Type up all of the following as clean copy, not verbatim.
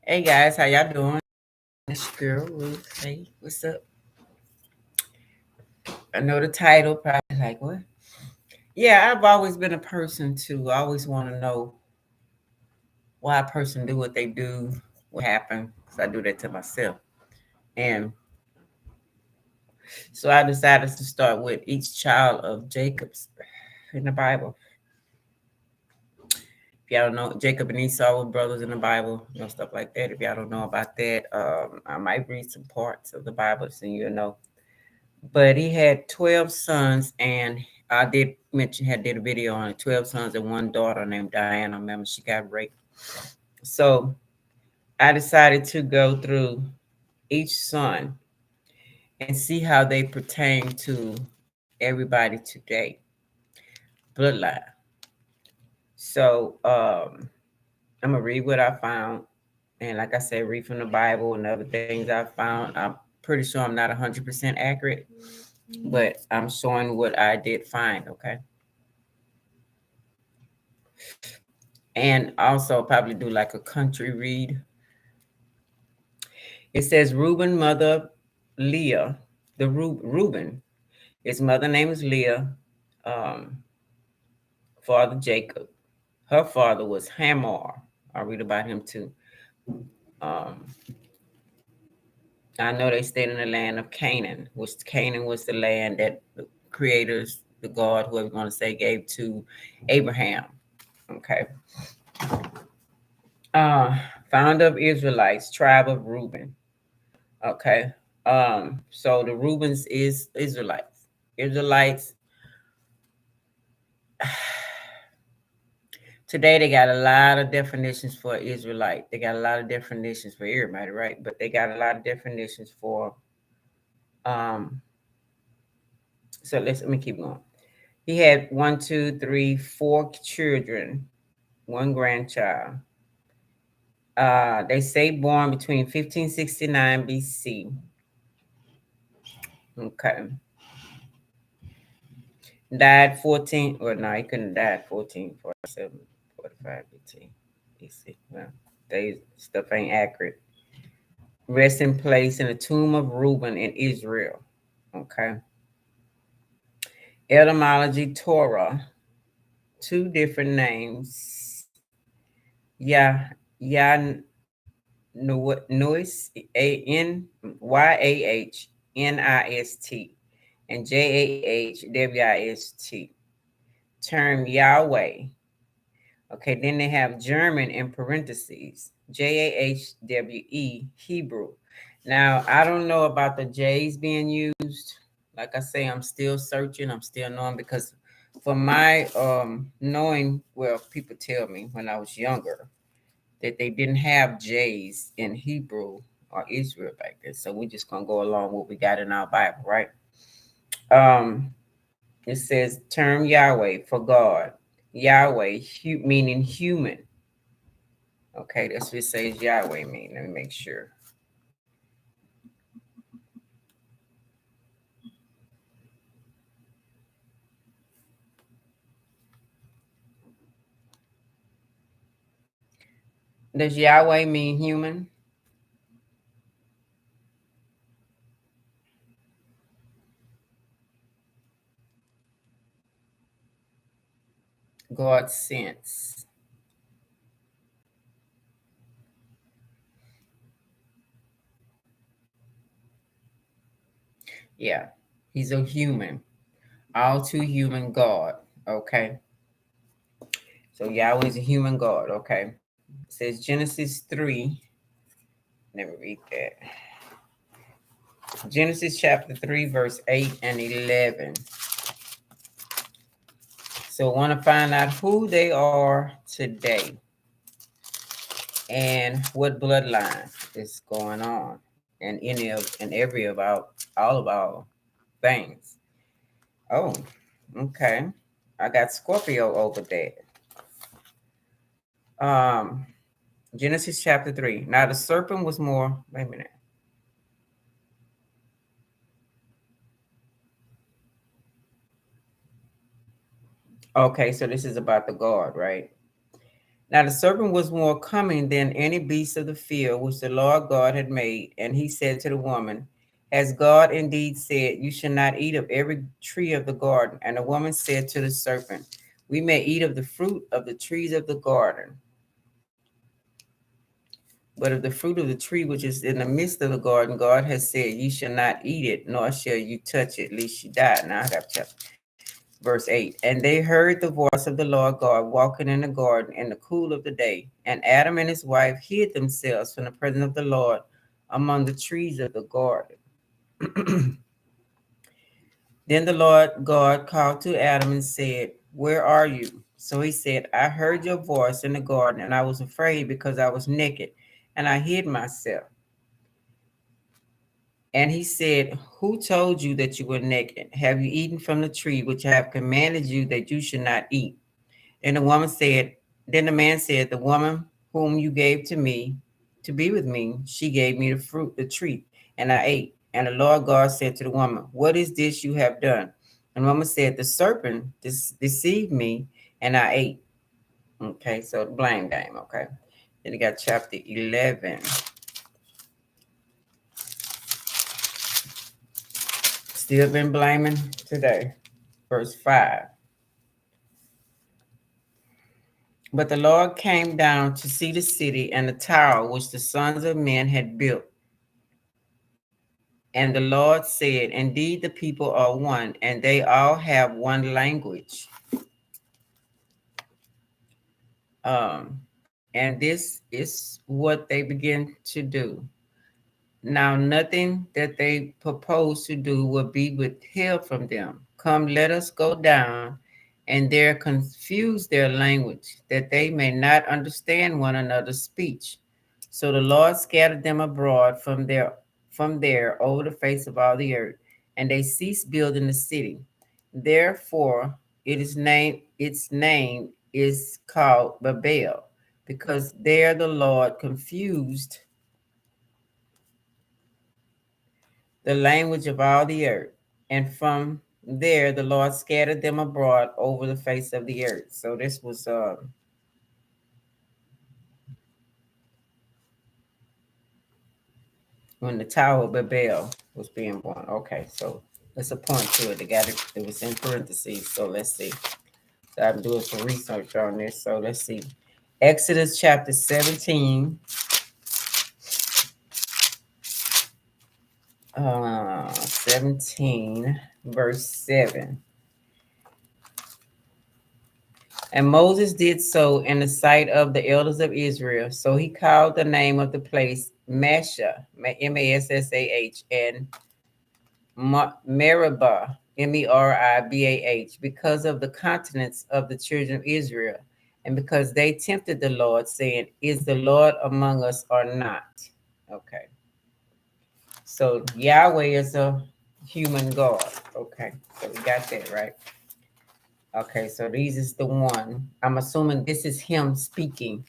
Hey guys, how y'all doing? It's girl Ruth. Hey, what's up? I know the title probably like what? Yeah, I've always been a person to always want to know why a person do what they do, what happened. Because I do that to myself. And so I decided to start with each child of Jacob's in the Bible. If y'all don't know, Jacob and Esau were brothers in the Bible, stuff like that. If y'all don't know about that, I might read some parts of the Bible so you'll know. But he had 12 sons, and I did mention had did a video on it, 12 sons and one daughter named Diana. I remember she got raped. So I decided to go through each son and see how they pertain to everybody today. Bloodline. So I'm gonna read what I found. And like I said, read from the Bible and other things I found. I'm pretty sure I'm not 100% accurate, but I'm showing what I did find, okay? And also probably do like a country read. It says Reuben, mother Leah, Reuben. His mother name is Leah, um, father Jacob. Her father was Hamor. I read about him too. Um, I know they stayed in the land of Canaan, which Canaan was the land that the creators, the God, whoever you want to say, gave to Abraham. Okay. Uh, Founder of Israelites, tribe of Reuben. Okay. So the Reubens is Israelites. Israelites today they got a lot of definitions for Israelite. They got a lot of definitions for everybody, right? But they got a lot of definitions for um so let me keep going. He had 4 children, one grandchild. They say born between 1569 BC. Okay. Died 14, or no, he couldn't have died 1447, 45 BC. BC. Well, they stuff ain't accurate. Rest in place in the tomb of Reuben in Israel. Okay. Etymology Torah, 2 different names. Yeah, yeah, Nois, AnyahNist, and Jahwist. Term Yahweh. Okay, then they have German in parentheses, Jahwe, Hebrew. Now, I don't know about the J's being used. Like I say, I'm still searching, I'm still knowing because for my knowing, well, people tell me when I was younger that they didn't have J's in Hebrew or Israel back then. So we just gonna go along with what we got in our Bible, right? Um, it says term Yahweh for God. Yahweh meaning human. Okay, that's what it says Yahweh mean. Let me make sure. Does Yahweh mean human? God sense. Yeah, he's a human, all too human God. Okay, so Yahweh is a human God. Okay, it says Genesis 3. Let me read that. Genesis chapter 3, verse 8 and 11. So I want to find out who they are today and what bloodline is going on in any of and every of our all of our things. Oh, okay. I got Scorpio over there. Um, Genesis chapter 3. Now the serpent was more. Wait a minute. Okay, so this is about the God, right? Now the serpent was more cunning than any beast of the field which the Lord God had made. And he said to the woman, has God indeed said, you shall not eat of every tree of the garden? And the woman said to the serpent, we may eat of the fruit of the trees of the garden. But of the fruit of the tree which is in the midst of the garden, God has said, you shall not eat it, nor shall you touch it, lest you die. Now I got verse 8. And they heard the voice of the Lord God walking in the garden in the cool of the day. And Adam and his wife hid themselves from the presence of the Lord among the trees of the garden. Then the Lord God called to Adam and said, where are you? So he said, I heard your voice in the garden, and I was afraid because I was naked, and I hid myself. And he said, who told you that you were naked? Have you eaten from the tree which I have commanded you that you should not eat? And then the man said, the woman whom you gave to me to be with me, she gave me the fruit, the tree, and I ate. And the Lord God said to the woman, what is this you have done? And the woman said, the serpent deceived me, and I ate. Okay, so the blame game. Okay. Then you got chapter 11. Still been blaming today. Verse 5. But the Lord came down to see the city and the tower which the sons of men had built. And the Lord said, indeed, the people are one, and they all have one language. And this is what they begin to do. Now, nothing that they propose to do will be withheld from them. Come, let us go down and there confuse their language, that they may not understand one another's speech. So the Lord scattered them abroad from there over the face of all the earth, and they ceased building the city. Therefore, its name is called Babel, because there the Lord confused the language of all the earth. And from there, the Lord scattered them abroad over the face of the earth. So this was when the Tower of Babel was being born. Okay, so let's point to it. It was in parentheses. So let's see. So I'm doing some research on this. So let's see. Exodus chapter 17. 17, verse 7. And Moses did so in the sight of the elders of Israel. So he called the name of the place Mashah, Massah, and Meribah, Meribah, because of the continents of the children of Israel, and because they tempted the Lord, saying, is the Lord among us or not? Okay. So Yahweh is a human God. Okay. So we got that, right? Okay, so these is the one. I'm assuming this is him speaking.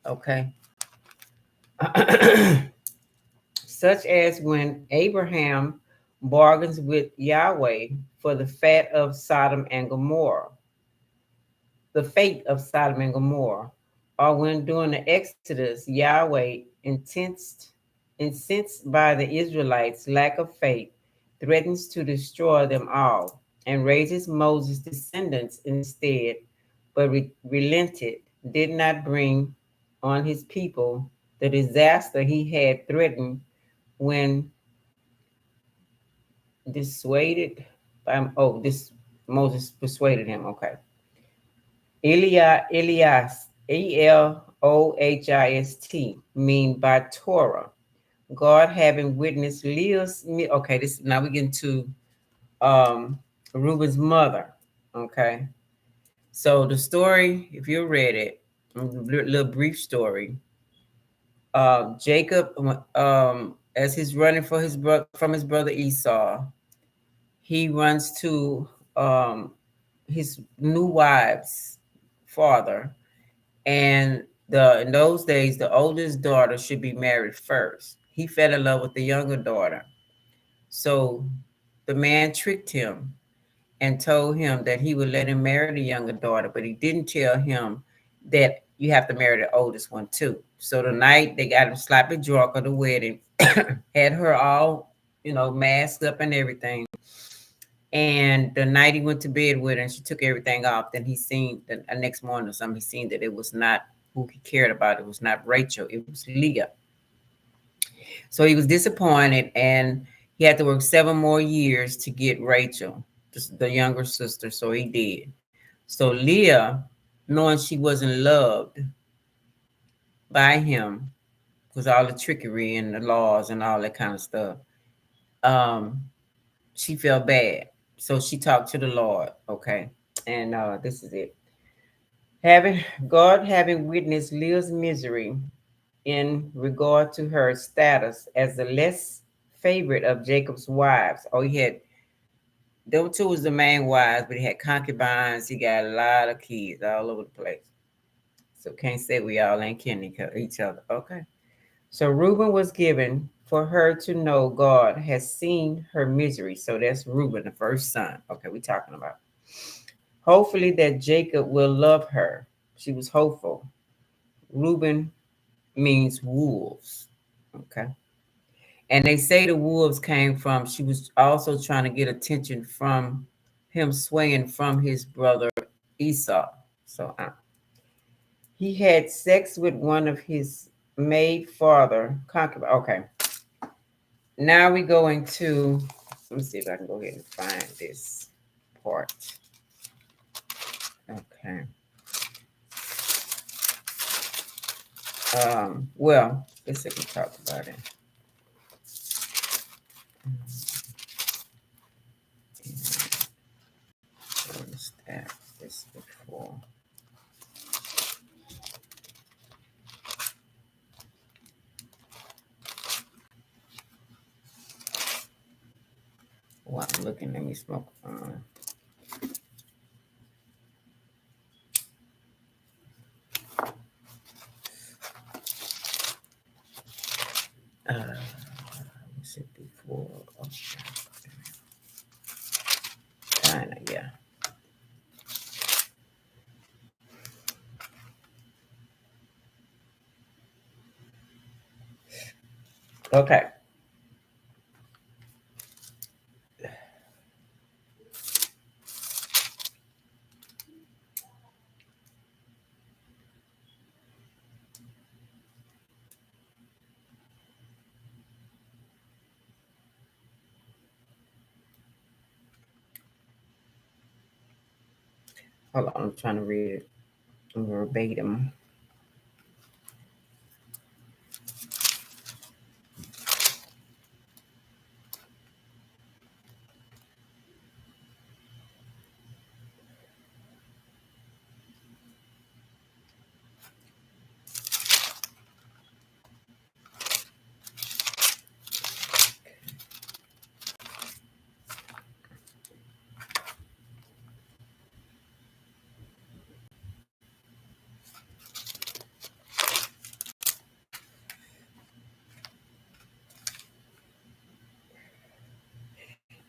Okay. Such as when Abraham bargains with Yahweh for the fat of Sodom and Gomorrah, the fate of Sodom and Gomorrah, or when during the Exodus, Yahweh, incensed by the Israelites' lack of faith, threatens to destroy them all and raises Moses' descendants instead, but relented, did not bring on his people the disaster he had threatened when dissuaded by, this Moses persuaded him. Okay. Elias, Elohist, mean by Torah. God having witnessed Leah's, okay, this now we get into Reuben's mother. Okay. So the story, if you read it, a little brief story. Jacob, as he's running for from his brother Esau, he runs to his new wife's father, and in those days, the oldest daughter should be married first. He fell in love with the younger daughter, so the man tricked him and told him that he would let him marry the younger daughter, but he didn't tell him that you have to marry the oldest one too. So the night they got him sloppy drunk at the wedding, had her all, masked up and everything. And the night he went to bed with her and she took everything off, then he seen the next morning or something, he seen that it was not who he cared about. It was not Rachel, it was Leah. So he was disappointed and he had to work 7 more years to get Rachel, the younger sister. So he did. So Leah, knowing she wasn't loved by him, because all the trickery and the laws and all that kind of stuff, um, she felt bad. So she talked to the Lord, okay? And this is it. Having witnessed Leah's misery in regard to her status as the less favorite of Jacob's wives. Oh, he had, them two was the main wives, but he had concubines. He got a lot of kids all over the place. So can't say we all ain't kin each other. Okay. So Reuben was given for her to know God has seen her misery. So that's Reuben, the first son. Okay, we talking about. Hopefully that Jacob will love her. She was hopeful. Reuben means wolves. Okay. And they say the wolves came from, she was also trying to get attention from him swaying from his brother Esau. So he had sex with one of his maid father concubine. Okay. Now we go into, let me see if I can go ahead and find this part. Okay. Well, let's see if we talk about it. This before. While I'm looking, let me smoke. What's it before? Okay. Kinda, yeah. Okay. Hold on, I'm trying to read it verbatim.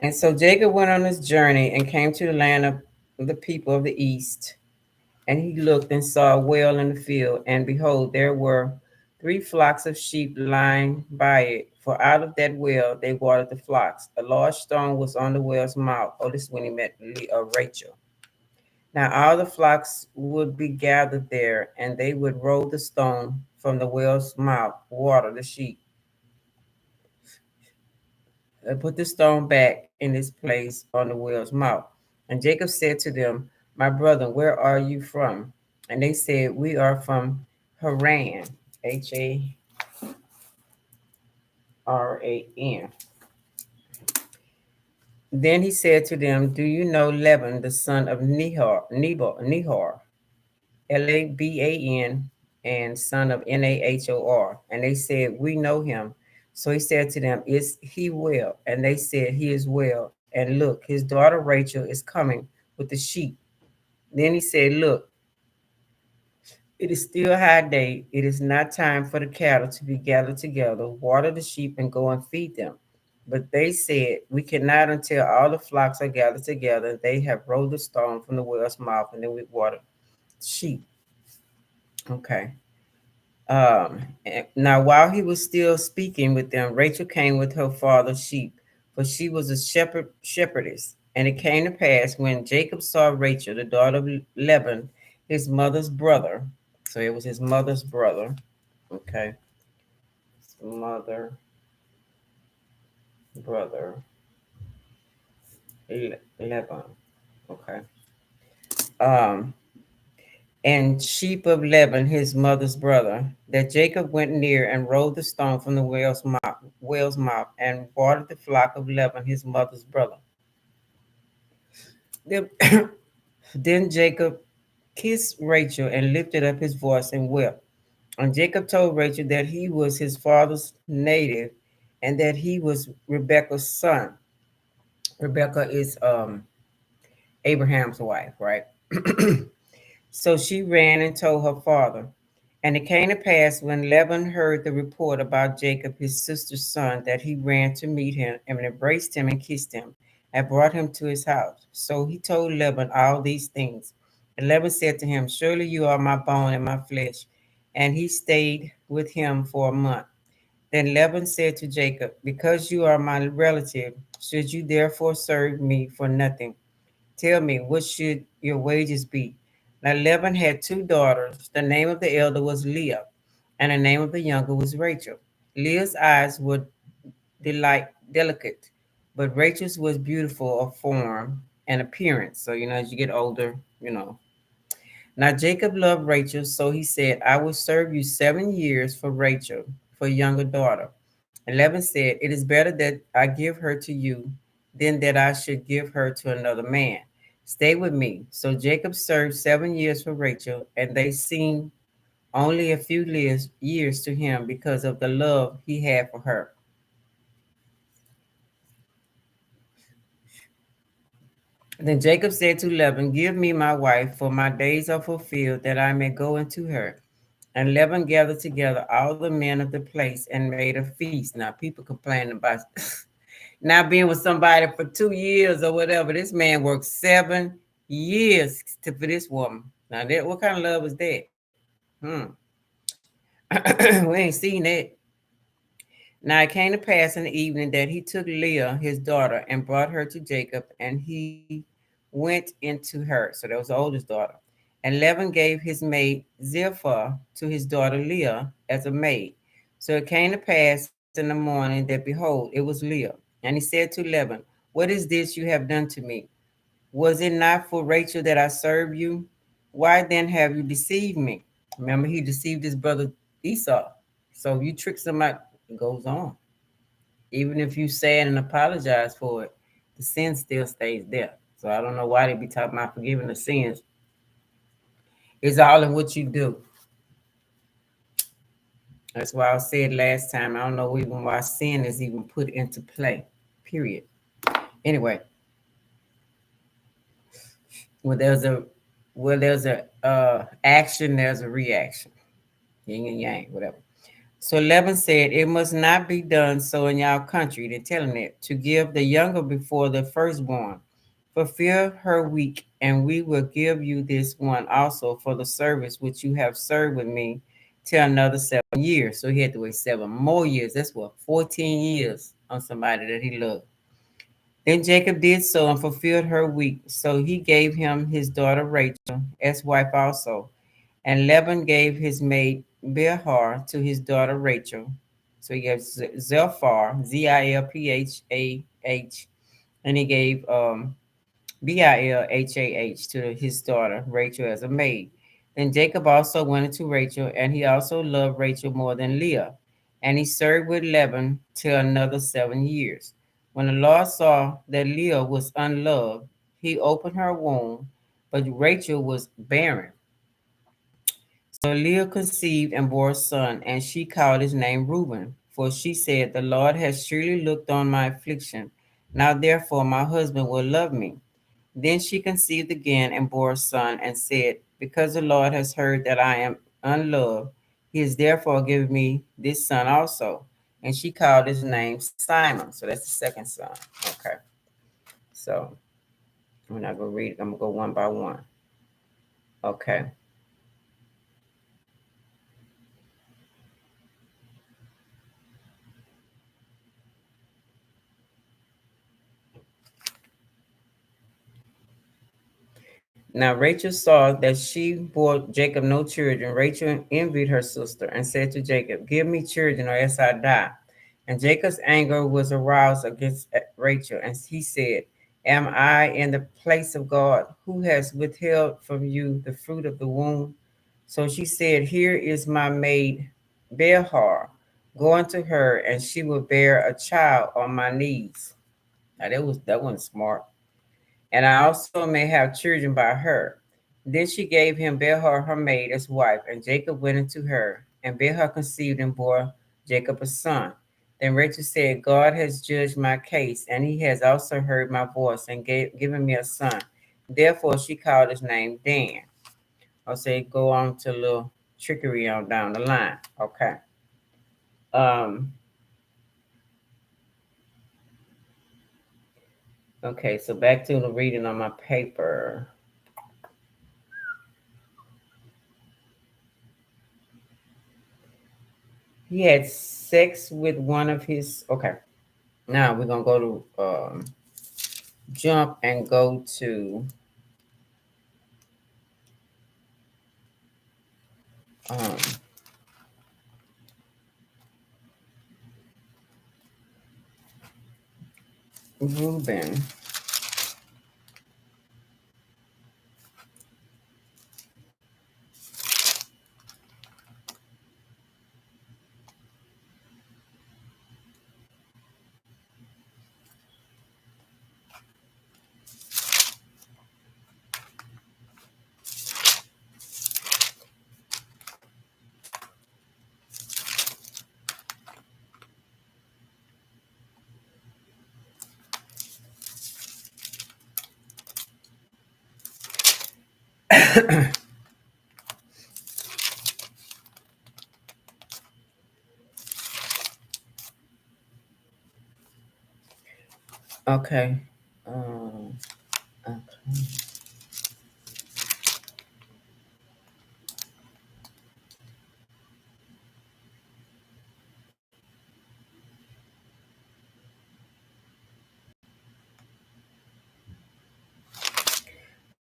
And so Jacob went on his journey and came to the land of the people of the east. And he looked and saw a well in the field, and behold, there were 3 flocks of sheep lying by it. For out of that well they watered the flocks. A large stone was on the well's mouth. Oh, this is when he met Rachel. Now all the flocks would be gathered there, and they would roll the stone from the well's mouth, water the sheep, and put the stone back in its place on the well's mouth. And Jacob said to them, my brother, where are you from? And they said, we are from Haran, Haran. Then he said to them, do you know Laban, the son of Nehor, Laban, and son of Nahor? And they said, we know him. So he said to them, is he well? And they said, he is well. And look, his daughter Rachel is coming with the sheep. Then he said, look, it is still high day. It is not time for the cattle to be gathered together. Water the sheep and go and feed them. But they said, we cannot until all the flocks are gathered together. They have rolled the stone from the well's mouth, and then we water the sheep. Okay. Now, while he was still speaking with them, Rachel came with her father's sheep, for she was a shepherdess. And it came to pass when Jacob saw Rachel, the daughter of Laban, his mother's brother. So it was his mother's brother. Okay. Mother, brother, Laban. Okay. Um, and sheep of Laban, his mother's brother, that Jacob went near and rolled the stone from the well's mouth, and watered the flock of Laban, his mother's brother. Then, then Jacob kissed Rachel and lifted up his voice and wept. And Jacob told Rachel that he was his father's native, and that he was Rebekah's son. Rebekah is Abraham's wife, right? So she ran and told her father. And it came to pass when Laban heard the report about Jacob, his sister's son, that he ran to meet him and embraced him and kissed him and brought him to his house. So he told Laban all these things. And Laban said to him, surely you are my bone and my flesh. And he stayed with him for a month. Then Laban said to Jacob, because you are my relative, should you therefore serve me for nothing? Tell me, what should your wages be? Now Laban had two daughters. The name of the elder was Leah, and the name of the younger was Rachel. Leah's eyes were delicate, but Rachel's was beautiful of form and appearance. So, as you get older. Now Jacob loved Rachel, so he said, I will serve you 7 years for Rachel, for younger daughter. And Laban said, it is better that I give her to you than that I should give her to another man. Stay with me. So Jacob served 7 years for Rachel, and they seemed only a few years to him because of the love he had for her. Then Jacob said to Laban, give me my wife, for my days are fulfilled, that I may go into her. And Laban gathered together all the men of the place and made a feast. Now, people complain about not being with somebody for 2 years or whatever. This man worked 7 years for this woman. Now, what kind of love is that? We ain't seen that. Now it came to pass in the evening that he took Leah, his daughter, and brought her to Jacob, and he went into her. So that was the oldest daughter. And Laban gave his maid Zilpah to his daughter Leah as a maid. So it came to pass in the morning that behold, it was Leah. And he said to Laban, what is this you have done to me? Was it not for Rachel that I served you? Why then have you deceived me? Remember, he deceived his brother Esau. So you trick somebody, it goes on. Even if you say it and apologize for it, the sin still stays there. So I don't know why they be talking about forgiving the sins. It's all in what you do. That's why I said last time, I don't know even why sin is even put into play. Period. Anyway, when there's a action, there's a reaction. Yin and yang, whatever. So Laban said, it must not be done so in your country. They're telling it to give the younger before the firstborn. Fulfill her week, and we will give you this one also for the service which you have served with me till another 7 years. So he had to wait 7 more years. That's what, 14 years on somebody that he loved. Then Jacob did so and fulfilled her week. So he gave him his daughter Rachel as wife also. And Laban gave his maid Bilhah to his daughter Rachel. So he gave Zilphah, Zilphah, and he gave Bilhah to his daughter Rachel as a maid. Then Jacob also went into Rachel, and he also loved Rachel more than Leah. And he served with Laban till another 7 years. When the Lord saw that Leah was unloved, he opened her womb, but Rachel was barren. So Leah conceived and bore a son, and she called his name Reuben, for she said, the Lord has surely looked on my affliction. Now therefore my husband will love me. Then she conceived again and bore a son, and said, because the Lord has heard that I am unloved, he has therefore given me this son also. And she called his name Simon. So that's the second son. Okay. So I'm not going to read it. I'm going to go one by one. Okay. Now Rachel saw that she bore Jacob no children. Rachel envied her sister and said to Jacob, "Give me children, or else I die." And Jacob's anger was aroused against Rachel, and he said, "Am I in the place of God, who has withheld from you the fruit of the womb?" So she said, "Here is my maid Bilhah. Go unto her, and she will bear a child on my knees." Now that wasn't smart. "And I also may have children by her." Then she gave him Bilhah her maid as wife, and Jacob went into her, and Bilhah conceived and bore Jacob a son. Then Rachel said, "God has judged my case, and he has also heard my voice and given me a son." Therefore she called his name Dan. I'll say go on to a little trickery on down the line. Okay. Um, okay, so back to the reading on my paper. He had sex with one of his. Okay, now we're gonna go to jump and go to um, Reuben. Okay. Okay.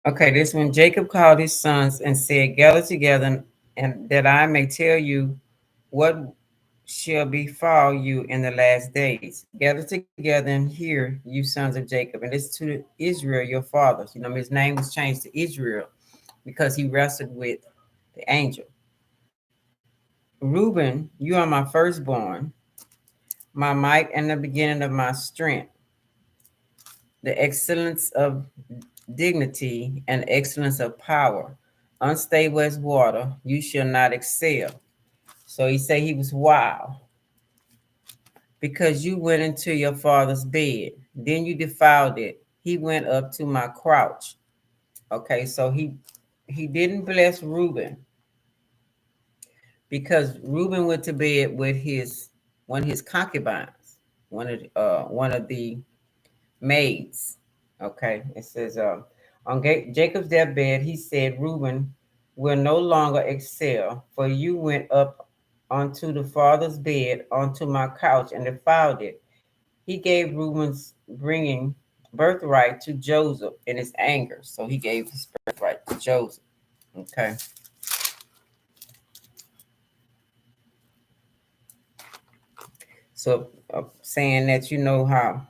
Okay, this one Jacob called his sons and said, "Gather together, and that I may tell you what shall befall you in the last days. Gather together and hear, you sons of Jacob." And this to Israel, your fathers. You know, his name was changed to Israel because he wrestled with the angel. "Reuben, you are my firstborn, my might and the beginning of my strength, the excellence of dignity and excellence of power. Unstable as water, you shall not excel." So he said he was wild because you went into your father's bed. Then you defiled it. He went up to my crouch. Okay, so he didn't bless Reuben because Reuben went to bed with his one of his concubines, one of the maids. Okay, it says on Jacob's deathbed, he said, "Reuben will no longer excel, for you went up onto the father's bed, onto my couch, and defiled it." He gave Reuben's bringing birthright to Joseph in his anger, so he gave his birthright to Joseph. Okay, so saying that you know how.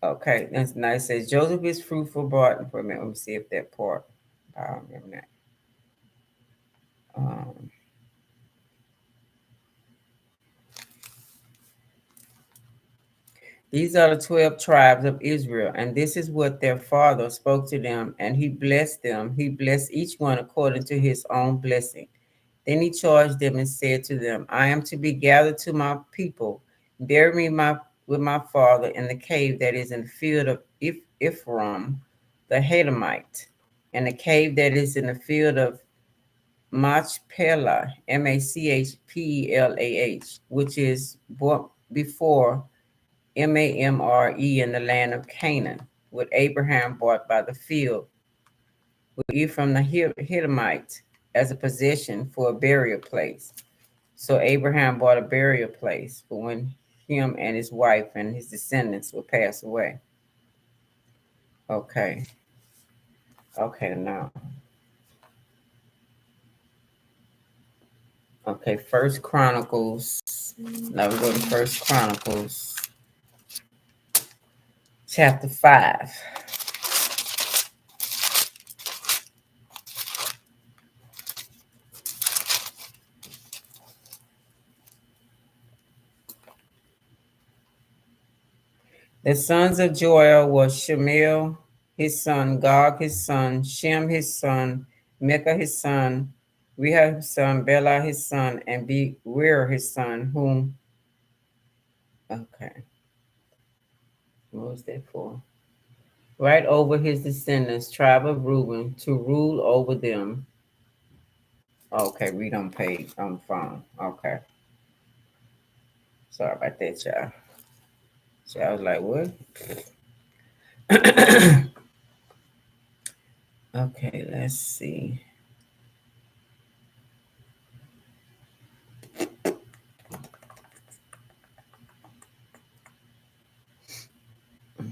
Okay, that's nice. It says Joseph is fruitful, brought for a minute. Let me see if that part. I don't remember that. Um, These are the 12 tribes of Israel, and this is what their father spoke to them, and he blessed them. He blessed each one according to his own blessing. Then he charged them and said to them, "I am to be gathered to my people. Bury me with my father in the cave that is in the field of Ephraim, the Hatamite, and the cave that is in the field of Machpelah, Machpelah, which is before Mamre in the land of Canaan, with Abraham bought by the field, with Ephraim the Hittite as a possession for a burial place." So Abraham bought a burial place for when him and his wife and his descendants will pass away. Okay. Okay, now. Okay, First Chronicles. Now we go to First Chronicles, chapter 5. The sons of Joel were Shemiel, his son, Gog, his son, Shem, his son, Micah, his son, Reha, his son, Bela, his son, and Beer, his son, whom, okay, what was that for? Right over his descendants, tribe of Reuben, to rule over them. Okay, read on page, on phone. Okay. Sorry about that, y'all. So I was like, what? Okay, let's see. Okay.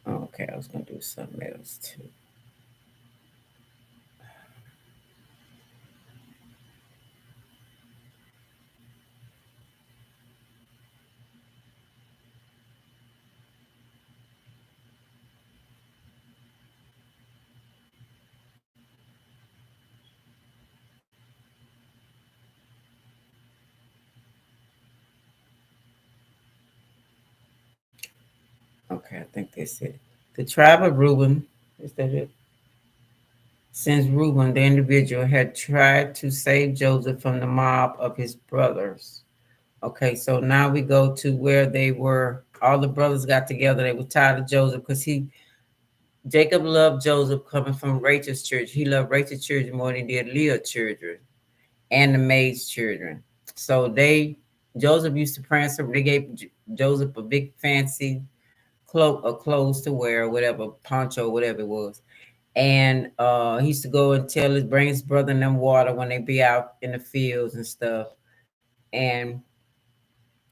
Okay, I was gonna do something else too. Okay, I think that's it. The tribe of Reuben, is that it? Since Reuben, the individual, had tried to save Joseph from the mob of his brothers. Okay, so now we go to where they were. All the brothers got together. They were tired of Joseph because Jacob loved Joseph coming from Rachel's church. He loved Rachel's children more than he did Leah's children and the maid's children. So Joseph used to prance. They gave Joseph a big fancy cloak or clothes to wear, whatever, poncho, whatever it was. And he used to go and bring his brother in them water when they be out in the fields and stuff. And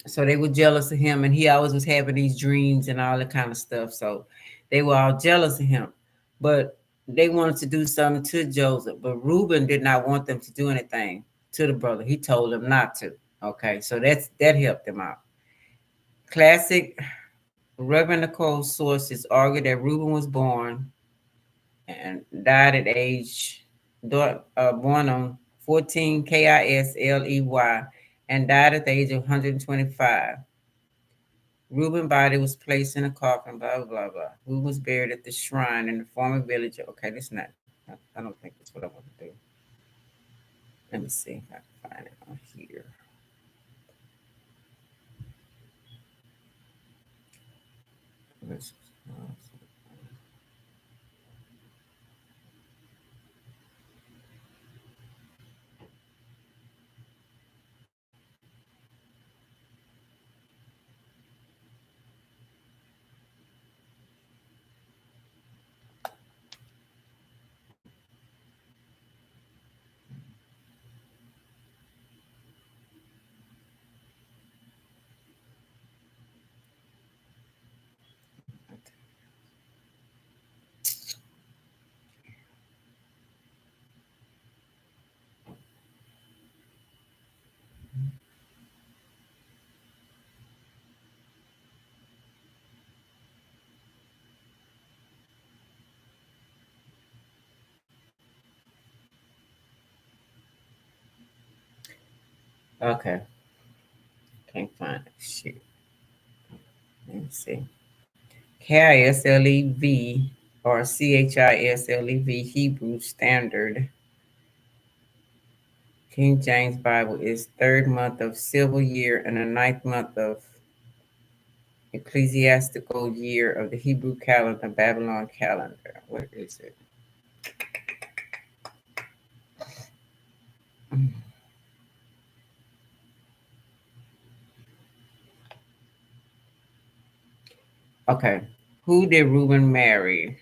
so they were jealous of him, and he always was having these dreams and all that kind of stuff. So they were all jealous of him. But they wanted to do something to Joseph. But Reuben did not want them to do anything to the brother. He told them not to. Okay, so that helped them out. Classic Reuben-Jacob sources argue that Reuben was born and died at born on 14 KISLEY and died at the age of 125. Reuben's body was placed in a coffin, blah, blah, blah, blah. Who was buried at the shrine in the former village. Okay, that's not, I don't think that's what I want to do. Let me see if I can find it on here. Okay, can't find it. Shit. Let me see. KISLEV or CHISLEV Hebrew Standard King James Bible is third month of civil year and the ninth month of ecclesiastical year of the Hebrew calendar, Babylon calendar. What is it? Okay. Who did Reuben marry?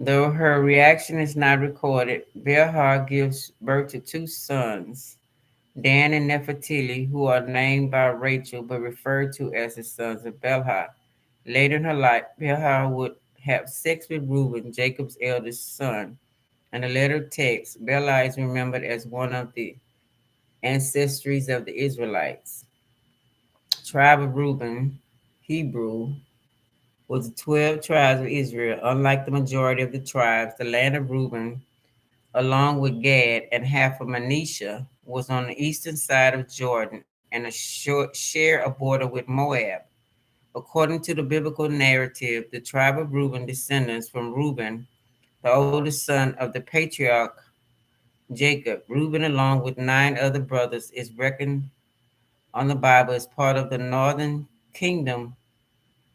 Though her reaction is not recorded, Bilhah gives birth to two sons, Dan and Nephtali, who are named by Rachel but referred to as the sons of Bilhah. Later in her life, Bilhah would have sex with Reuben, Jacob's eldest son. In the later text, Bilhah is remembered as one of the ancestries of the Israelites. Tribe of Reuben, Hebrew, was the 12 tribes of Israel. Unlike the majority of the tribes, the land of Reuben, along with Gad and half of Manasseh, was on the eastern side of Jordan and a short share a border with Moab. According to the biblical narrative, the tribe of Reuben descendants from Reuben, the oldest son of the patriarch Jacob. Reuben, along with nine other brothers, is reckoned on the Bible as part of the northern kingdom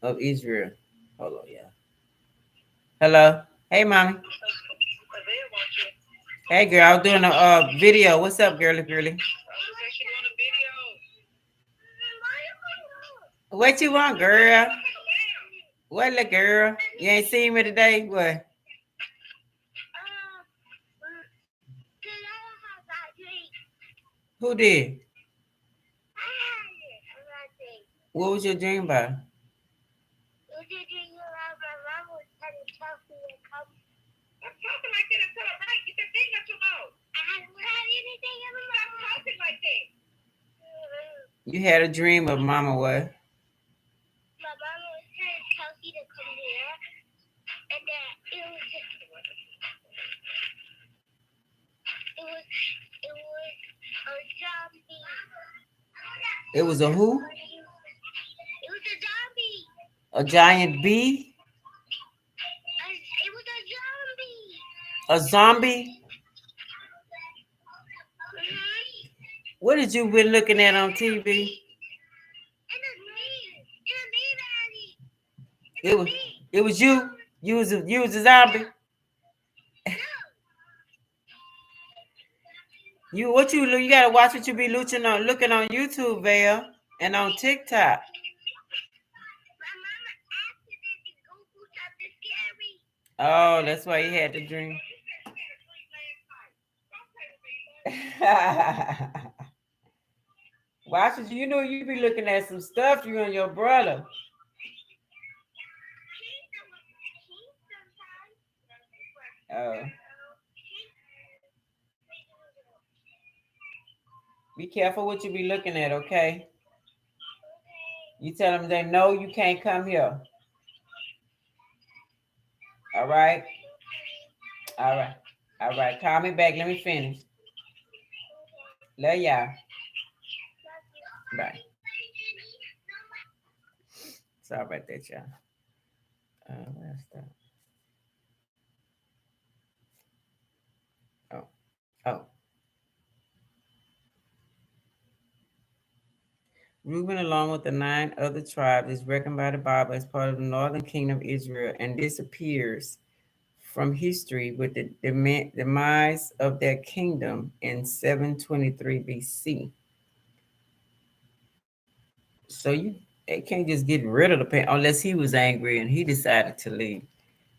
of Israel. Hold on, yeah. Hello. Hey, mommy. Hey, girl. I was doing a video. What's up, girly? What you want, girl? What, little girl? You ain't seen me today? What? Who did? What was your dream about? You had a dream of mama what? It was a who? A giant bee? A zombie? What did you been looking at on TV? It was it was you. You was a zombie. You gotta watch what you be looking on YouTube, Val, and on TikTok. Oh, that's why you had the dream. Watch it. You know you be looking at some stuff, you and your brother. Oh. Be careful what you be looking at, okay? You tell them they know you can't come here. All right? All right. All right. Call me back. Let me finish. Love y'all. Bye. Sorry about that, y'all. Where's that? Oh. Oh. Reuben, along with the nine other tribes, is reckoned by the Bible as part of the northern kingdom of Israel and disappears from history with the demise of their kingdom in 723 BC. So they can't just get rid of the pain unless he was angry and he decided to leave.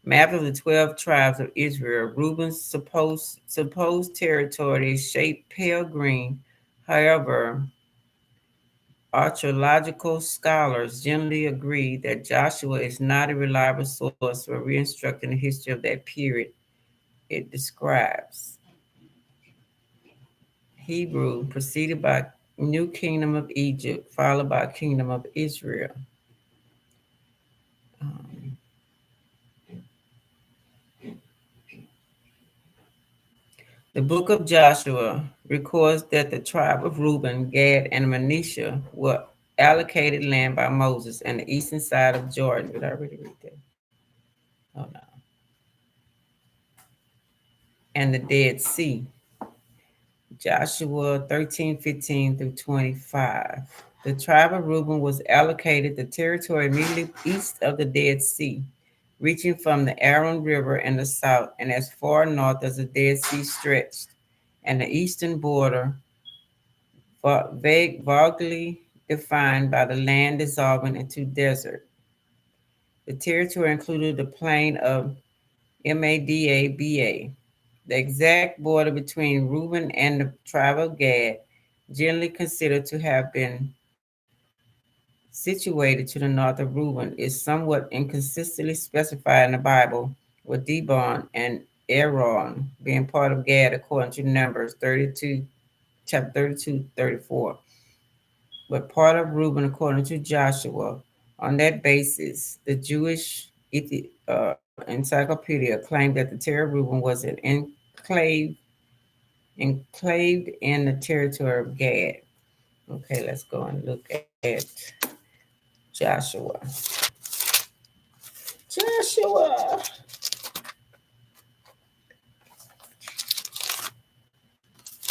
Map of the 12 tribes of Israel. Reuben's supposed territory is shaped pale green. However, archaeological scholars generally agree that Joshua is not a reliable source for reconstructing the history of that period it describes. Hebrew preceded by New Kingdom of Egypt, followed by Kingdom of Israel. Um, the book of Joshua records that the tribe of Reuben, Gad, and Manasseh were allocated land by Moses and the eastern side of Jordan. Did I already read that? Oh no. And the Dead Sea. Joshua 13:15 through 25. The tribe of Reuben was allocated the territory immediately east of the Dead Sea, reaching from the Aron River in the south and as far north as the Dead Sea stretched, and the eastern border vaguely defined by the land dissolving into desert. The territory included the plain of Madaba, the exact border between Reuben and the tribe of Gad, generally considered to have been situated to the north of Reuben, is somewhat inconsistently specified in the Bible, with Dibon and Aaron being part of Gad according to Numbers 32, chapter 32, 34, but part of Reuben according to Joshua. On that basis, the Jewish Encyclopedia claimed that the territory of Reuben was an enclaved in the territory of Gad. Okay, let's go and look at Joshua. Joshua.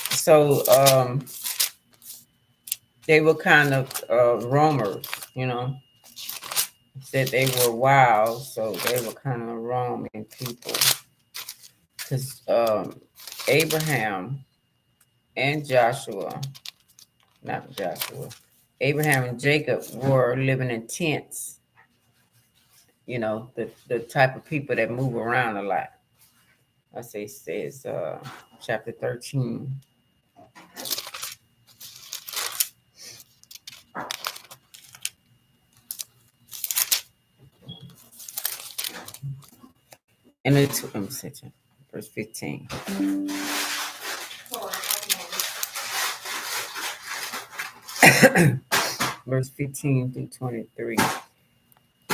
So they were kind of roamers, you know. Said they were wild, so they were kind of roaming people. Because Abraham and Joshua, not Joshua, Abraham and Jacob were living in tents. You know, the type of people that move around a lot. I say says chapter 13. And it's verse 15. Verse 15 through 23.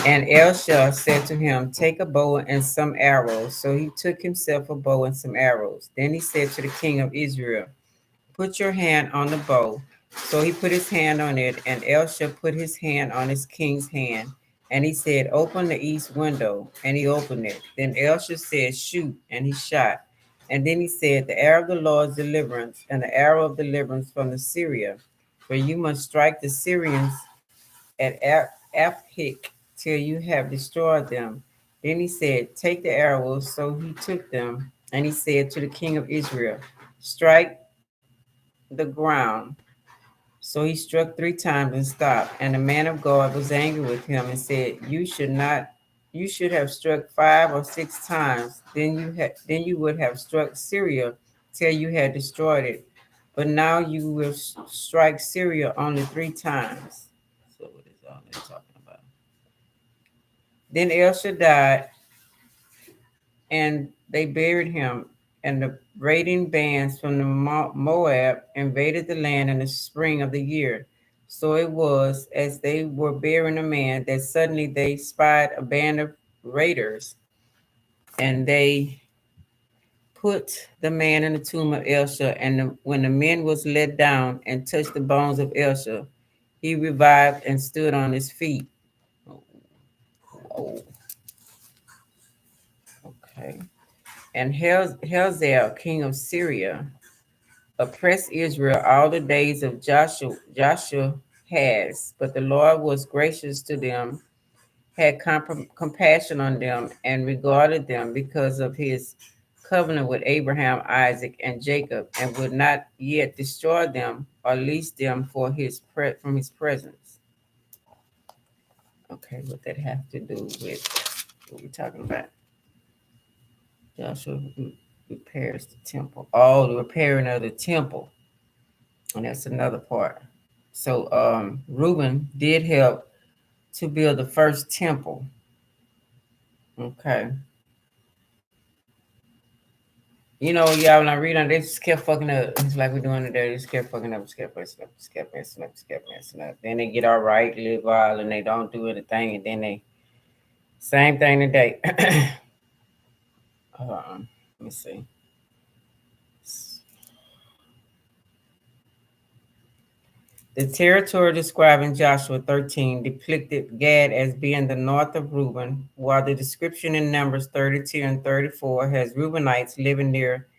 And Elisha said to him, take a bow and some arrows. So he took himself a bow and some arrows. Then he said to the king of Israel, put your hand on the bow. So he put his hand on it, and Elisha put his hand on his king's hand. And he said, open the east window. And he opened it. Then Elisha said, shoot. And he shot. And then he said, the arrow of the Lord's deliverance, and the arrow of deliverance from the Syria. For you must strike the Syrians at Aphek till you have destroyed them. Then he said, take the arrows. So he took them. And he said to the king of Israel, strike the ground. So he struck 3 times and stopped. And the man of God was angry with him and said, you should have struck 5 or 6 times. Then you would have struck Syria till you had destroyed it. But now you will strike Syria only 3 times. So what is all that talking about? Then Elisha died, and they buried him. And the raiding bands from the Moab invaded the land in the spring of the year. So it was as they were burying a man that suddenly they spied a band of raiders, and they put the man in the tomb of Elisha. And when the men was let down and touched the bones of Elisha, he revived and stood on his feet. Oh, okay. And Hazael, king of Syria, oppressed Israel all the days of Joshua has, but the Lord was gracious to them, had compassion on them, and regarded them because of his covenant with Abraham, Isaac, and Jacob, and would not yet destroy them or lease them from his presence. Okay, what that have to do with what we're talking about? Joshua repairs the temple. Oh, the repairing of the temple. And that's another part. So Reuben did help to build the first temple. Okay. You know, y'all, when I read on, they just kept fucking up. It's like we're doing it there. They just kept fucking up, just kept messing up, just kept messing up, just kept messing up. Then they get all right, live all, and they don't do anything, and then they same thing today. Let me see. The territory described in Joshua 13 depicted Gad as being the north of Reuben, while the description in Numbers 32 and 34 has Reubenites living near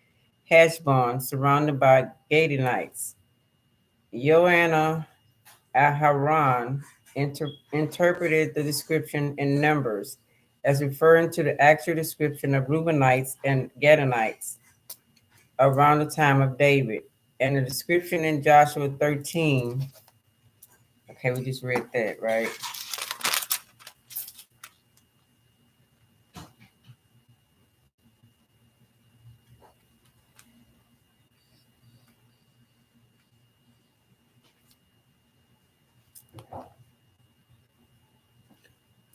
Heshbon, surrounded by Gadianites. Joanna Aharon interpreted the description in Numbers as referring to the actual description of Reubenites and Gadianites around the time of David. And the description in Joshua 13, okay, we just read that, right?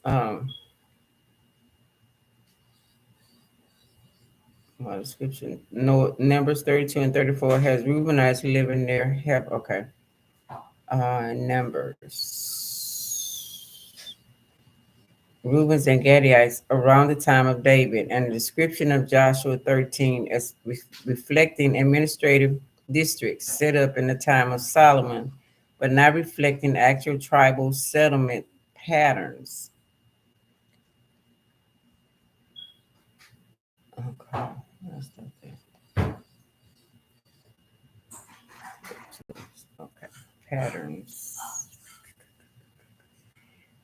Um, well, description. No, Numbers 32 and 34 has Reubenites living there. Have okay. Numbers. Reubens and Gadites around the time of David, and the description of Joshua 13 as reflecting administrative districts set up in the time of Solomon, but not reflecting actual tribal settlement patterns. Okay, let's start there. Okay, patterns.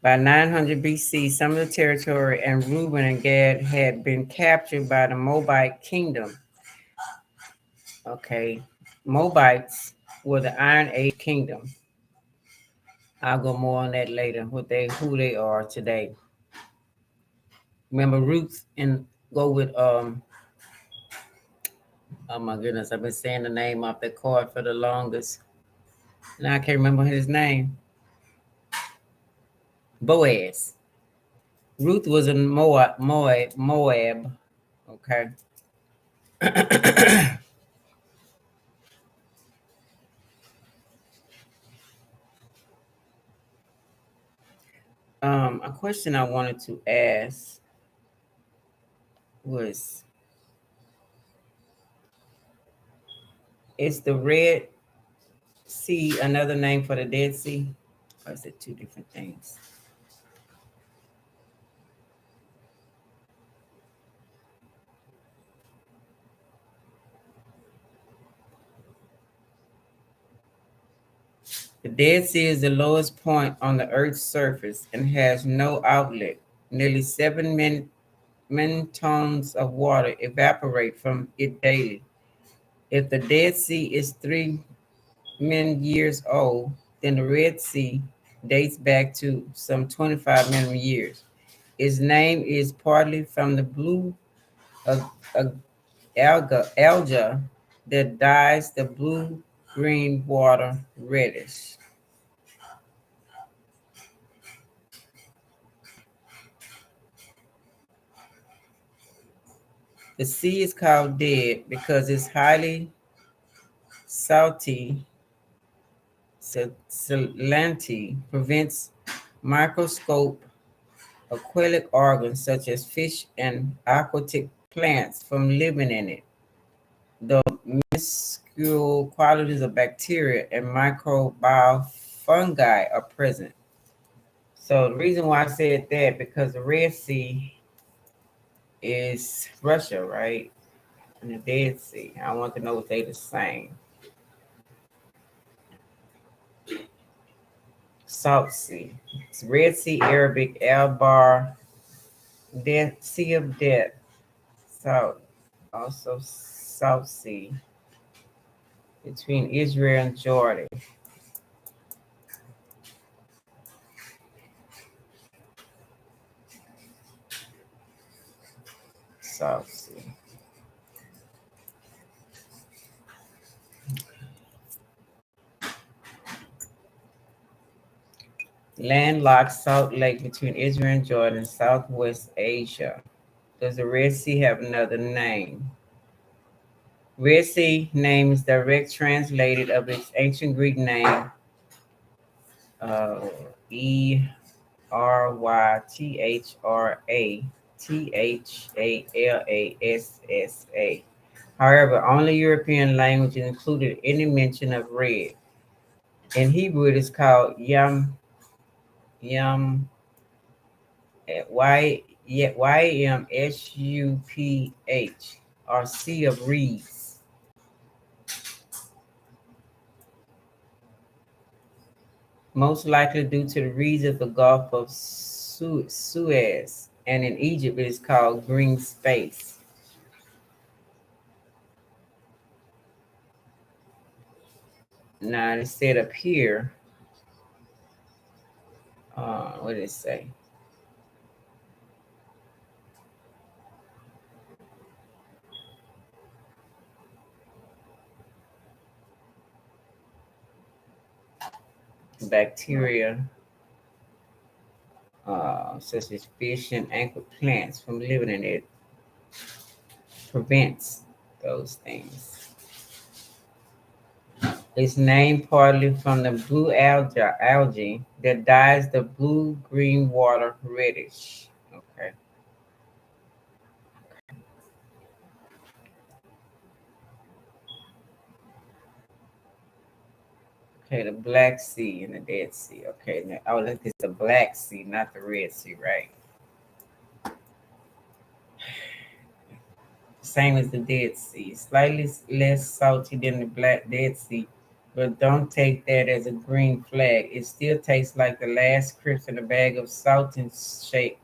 By 900 BC, some of the territory and Reuben and Gad had been captured by the Moabite kingdom. Okay, Moabites were the Iron Age kingdom. I'll go more on that later. Who they are today. Remember Ruth and go with oh my goodness, I've been saying the name off that card for the longest. Now I can't remember his name. Boaz. Ruth was in Moab. Okay. A question I wanted to ask was, is the Red Sea another name for the Dead Sea? Or is it two different things? The Dead Sea is the lowest point on the Earth's surface and has no outlet. Nearly 7 million tons of water evaporate from it daily. If the Dead Sea is 3 million years old, then the Red Sea dates back to some 25 million years. Its name is partly from the blue of alga that dyes the blue-green water reddish. The sea is called dead because its highly salty salinity prevents microscopic aquatic organs such as fish and aquatic plants from living in it. The minuscule qualities of bacteria and microbial fungi are present. So the reason why I said that, because the Red Sea is Russia, right? And the Dead Sea. I want to know if they the same. Salt Sea. It's Red Sea, Arabic, Al Bar, Dead Sea of Death, Salt. Also South Sea between Israel and Jordan. South Sea. Landlocked Salt Lake between Israel and Jordan, Southwest Asia. Does the Red Sea have another name? Red Sea name is direct translated of its ancient Greek name, uh, Erythrallassa. However, only European languages included any mention of red. In Hebrew, it is called Yam Ymsuph, or Sea of Reeds. Most likely due to the reeds of the Gulf of Suez, and in Egypt it is called green space. Now it said up here, what did it say? Bacteria such as fish and anchored plants, from living in it. Prevents those things. It's named partly from the blue algae that dyes the blue-green water reddish. Okay. Okay, the Black Sea and the Dead Sea. Okay, now, oh, look, it's the Black Sea, not the Red Sea, right? Same as the Dead Sea. Slightly less salty than the Black Dead Sea, but don't take that as a green flag. It still tastes like the last crisp in a bag of salt and shake.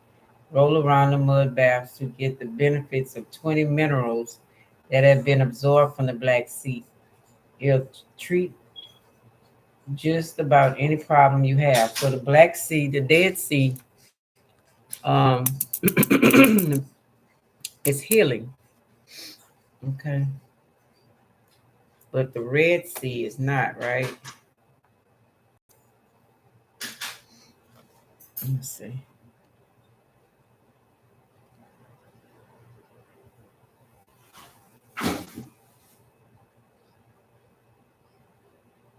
Roll around the mud baths to get the benefits of 20 minerals that have been absorbed from the Black Sea. It'll treat just about any problem you have. So the Black Sea, the Dead Sea, um, it's healing. Okay, but the Red Sea is not, right? Let's see.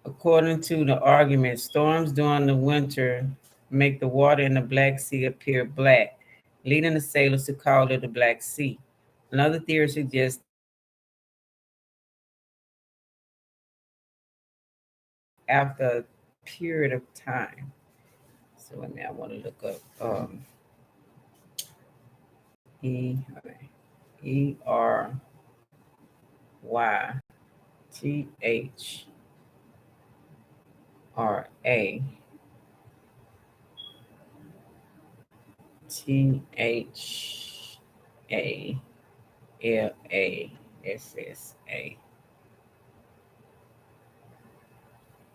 According to the argument, storms during the winter make the water in the Black Sea appear black, leading the sailors to call it the Black Sea. Another theory suggests after a period of time. So let me, I want to look up E Reuben-Jacob,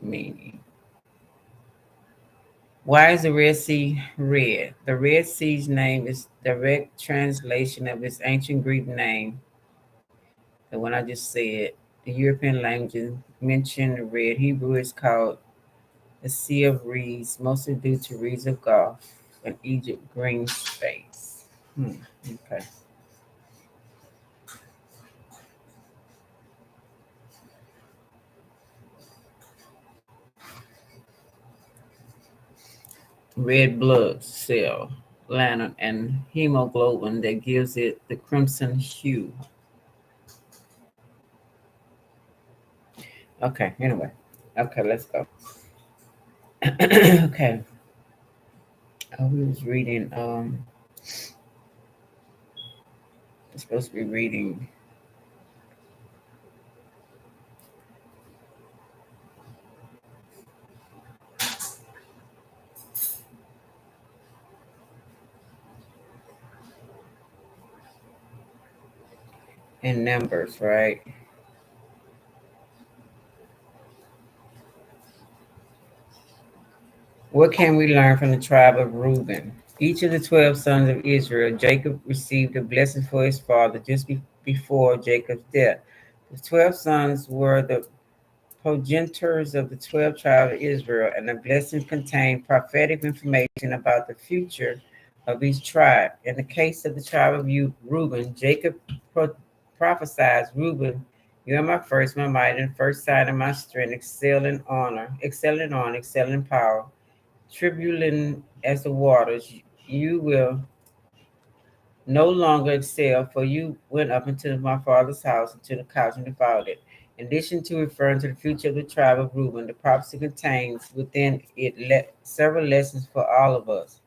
meaning. Why is the Red Sea red? The Red Sea's name is direct translation of its ancient Greek name, the one I just said. The European languages mention the red. Hebrew is called the Sea of Reeds, mostly due to reeds of Gulf and Egypt green space. Okay. Red blood cell, lantern, and hemoglobin that gives it the crimson hue. Okay, anyway. Okay, let's go. Okay. We was reading, we're supposed to be reading in numbers, right? What can we learn from the tribe of Reuben? Each of the 12 sons of Israel, Jacob received a blessing for his father just before Jacob's death. The 12 sons were the progenitors of the 12 tribes of Israel, and the blessing contained prophetic information about the future of each tribe. In the case of the tribe of Reuben, Jacob prophesied, Reuben, you are my first, my might, and first sign of my strength, excel in power, turbulent as the waters. You will no longer excel, for you went up into my father's house, into the couch, and defiled it. In addition to referring to the future of the tribe of Reuben, the prophecy contains within it several lessons for all of us.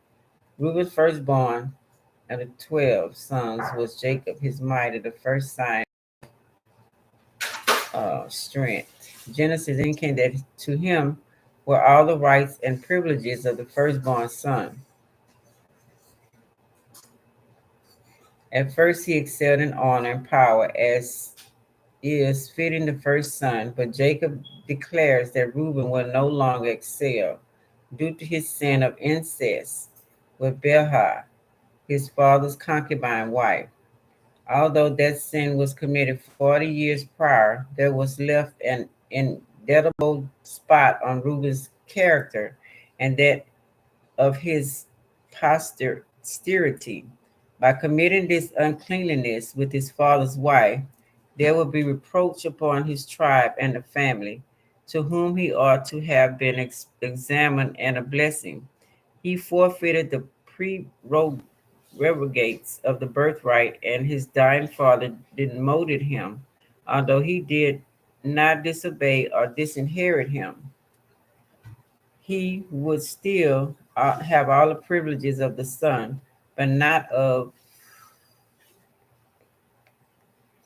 Reuben's firstborn of the 12 sons was Jacob, his mighty, the first sign of strength. Genesis indicated that to him were all the rights and privileges of the firstborn son. At first, he excelled in honor and power, as is fitting the first son, but Jacob declares that Reuben will no longer excel due to his sin of incest with Bilhah, his father's concubine wife. Although that sin was committed 40 years prior, there was left an indelible spot on Reuben's character and that of his posterity. By committing this uncleanliness with his father's wife, there will be reproach upon his tribe and the family, to whom he ought to have been examined and a blessing. He forfeited the prerogatives of the birthright, and his dying father demoted him, although he did not disobey or disinherit him. He would still have all the privileges of the son, but not of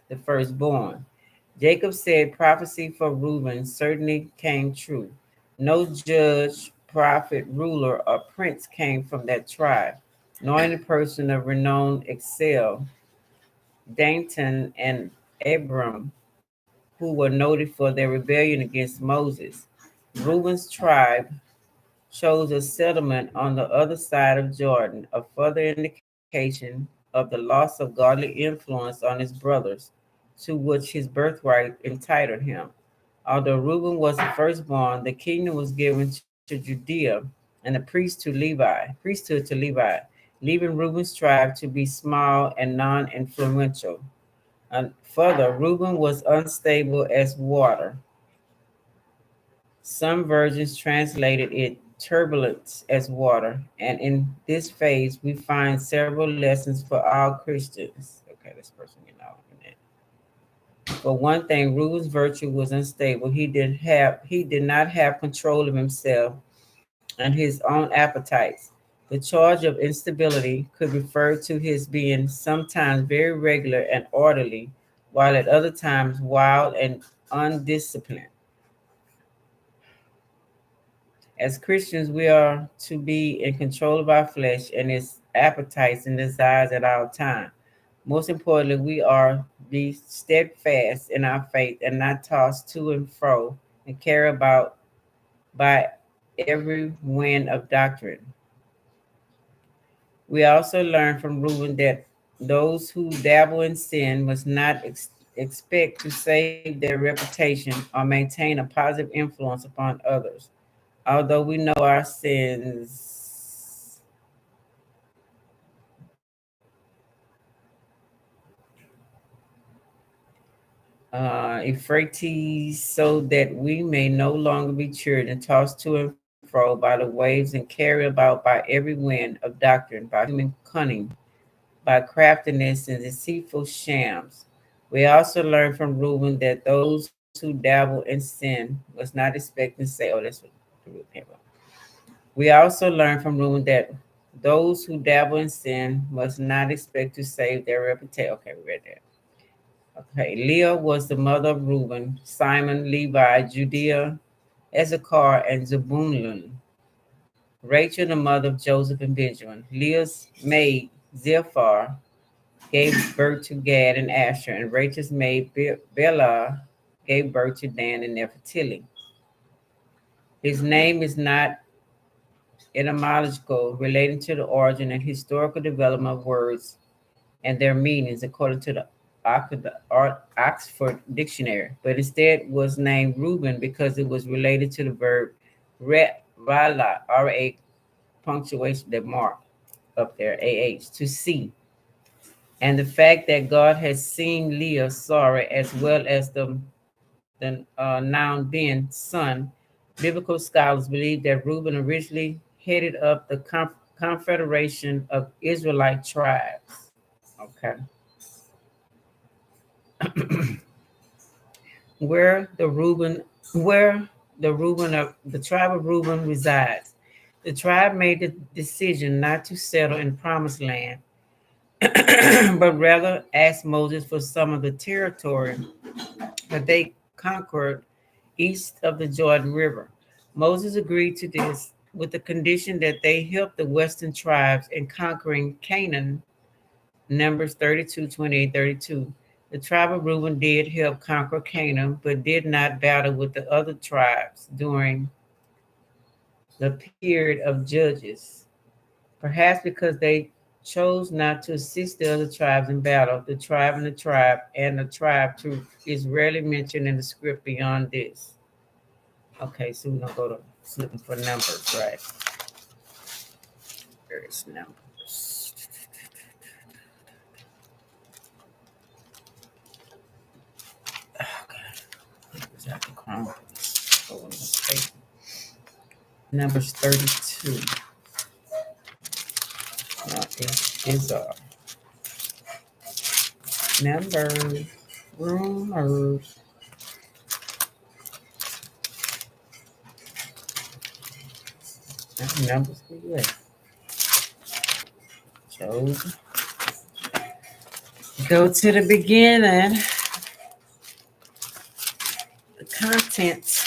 the firstborn. Jacob said prophecy for Reuben certainly came true. No judge, prophet, ruler, or prince came from that tribe, nor any person of renown excel Danton and Abram, who were noted for their rebellion against Moses. Reuben's tribe chose a settlement on the other side of Jordan, a further indication of the loss of godly influence on his brothers, to which his birthright entitled him. Although Reuben was the firstborn, the kingdom was given to Judea and priesthood to Levi, leaving Reuben's tribe to be small and non-influential. And further, Reuben was unstable as water. Some versions translated it turbulence as water, and in this phase we find several lessons for all Christians. Okay, this person get out in that. For one thing, Reuben's virtue was unstable. He did not have control of himself and his own appetites. The charge of instability could refer to his being sometimes very regular and orderly, while at other times wild and undisciplined. As Christians, we are to be in control of our flesh and its appetites and desires at all time. Most importantly, we are be steadfast in our faith and not tossed to and fro and carried about by every wind of doctrine. We also learn from Reuben that those who dabble in sin must not expect to save their reputation or maintain a positive influence upon others. Although we know our sins, Euphrates, so that we may no longer be children tossed to and fro by the waves and carried about by every wind of doctrine, by human cunning, by craftiness and deceitful shams. We also learn from Reuben that those who dabble in sin must not expect to say, oh, that's what the root came from. We also learn from Reuben that those who dabble in sin must not expect to save their reputation. Okay, we read that. Okay, Leah was the mother of Reuben, Simon, Levi, Judea, Issachar, and Zebulun. Rachel, the mother of Joseph and Benjamin. Leah's maid, Zilpah, gave birth to Gad and Asher, and Rachel's maid, Bela, gave birth to Dan and Naphtali. His name is not etymological, relating to the origin and historical development of words and their meanings according to the Oxford Dictionary, but instead was named Reuben because it was related to the verb rala, R-A punctuation that mark up there, A-H, to see. And the fact that God has seen Leah's sorrow as well as the noun Ben, son, biblical scholars believe that Reuben originally headed up the confederation of Israelite tribes. Okay. where the Reuben, where the tribe of Reuben resides. The tribe made the decision not to settle in promised land, but rather asked Moses for some of the territory that they conquered east of the Jordan River. Moses agreed to this with the condition that they help the western tribes in conquering Canaan. Numbers 32, 28, 32. The tribe of Reuben did help conquer Canaan, but did not battle with the other tribes during the period of Judges. Perhaps because they chose not to assist the other tribes in battle, the tribe too is rarely mentioned in the script beyond this. Okay, so we're gonna go to looking for numbers, right? Where is Numbers? Okay. Is that the Chronicles? Oh, Numbers 32. Is numbers, rumors. Numbers for you. Job. Go to the beginning. The contents.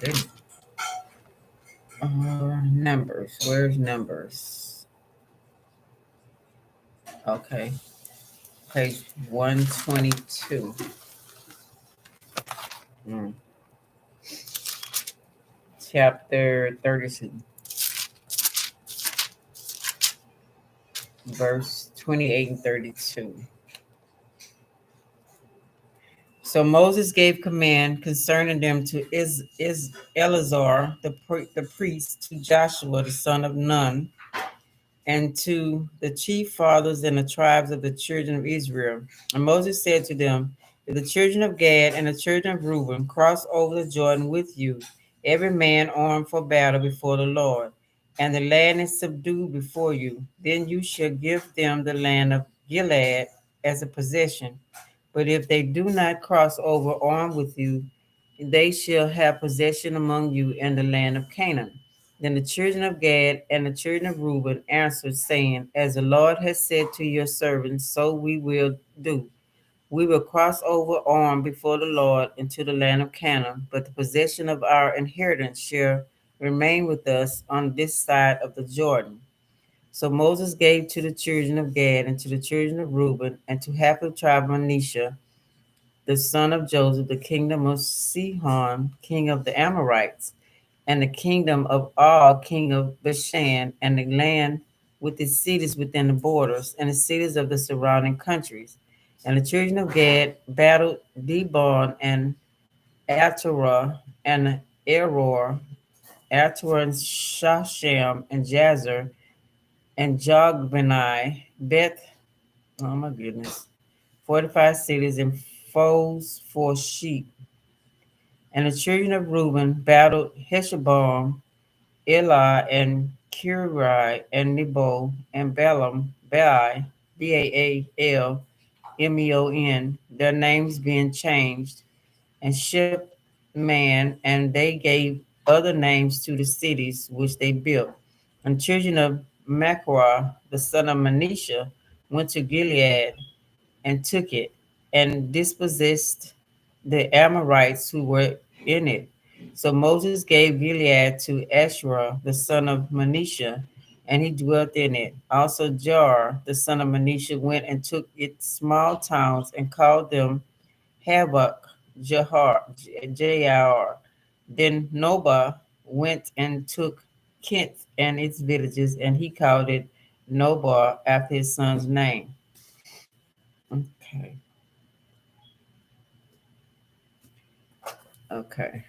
Okay. Numbers. Where's numbers? Okay. Page 122. Mm. Chapter 32. Verse 28 and 32. So Moses gave command concerning them to Eleazar, the priest, to Joshua, the son of Nun, and to the chief fathers and the tribes of the children of Israel. And Moses said to them, if the children of Gad and the children of Reuben cross over the Jordan with you, every man armed for battle before the Lord, and the land is subdued before you, then you shall give them the land of Gilead as a possession. But if they do not cross over armed with you, they shall have possession among you in the land of Canaan. Then the children of Gad and the children of Reuben answered, saying, as the Lord has said to your servants, so we will do. We will cross over armed before the Lord into the land of Canaan, but the possession of our inheritance shall remain with us on this side of the Jordan. So Moses gave to the children of Gad and to the children of Reuben and to half the tribe of Manasseh, the son of Joseph, the kingdom of Sihon, king of the Amorites, and the kingdom of Og, king of Bashan, and the land with its cities within the borders, and the cities of the surrounding countries. And the children of Gad battled Dibon and Atarah and Eror, Atarah and Shasham and Jazer and Jogbani, Beth, oh my goodness, 45 cities and foes for sheep. And the children of Reuben battled Heshbon, Eli, and Kiri, and Nebo, and Balaam, Bai, Baalmeon, their names being changed, and Shipman, and they gave other names to the cities which they built. And children of Machir, the son of Manasseh, went to Gilead and took it, and dispossessed the Amorites who were in it. So Moses gave Gilead to Asherah, the son of Manasseh, and he dwelt in it. Also Jar, the son of Manasseh, went and took its small towns and called them Havoc, Jar. Then Noba went and took Kent and its villages, and he called it Noba after his son's name. Okay. Okay.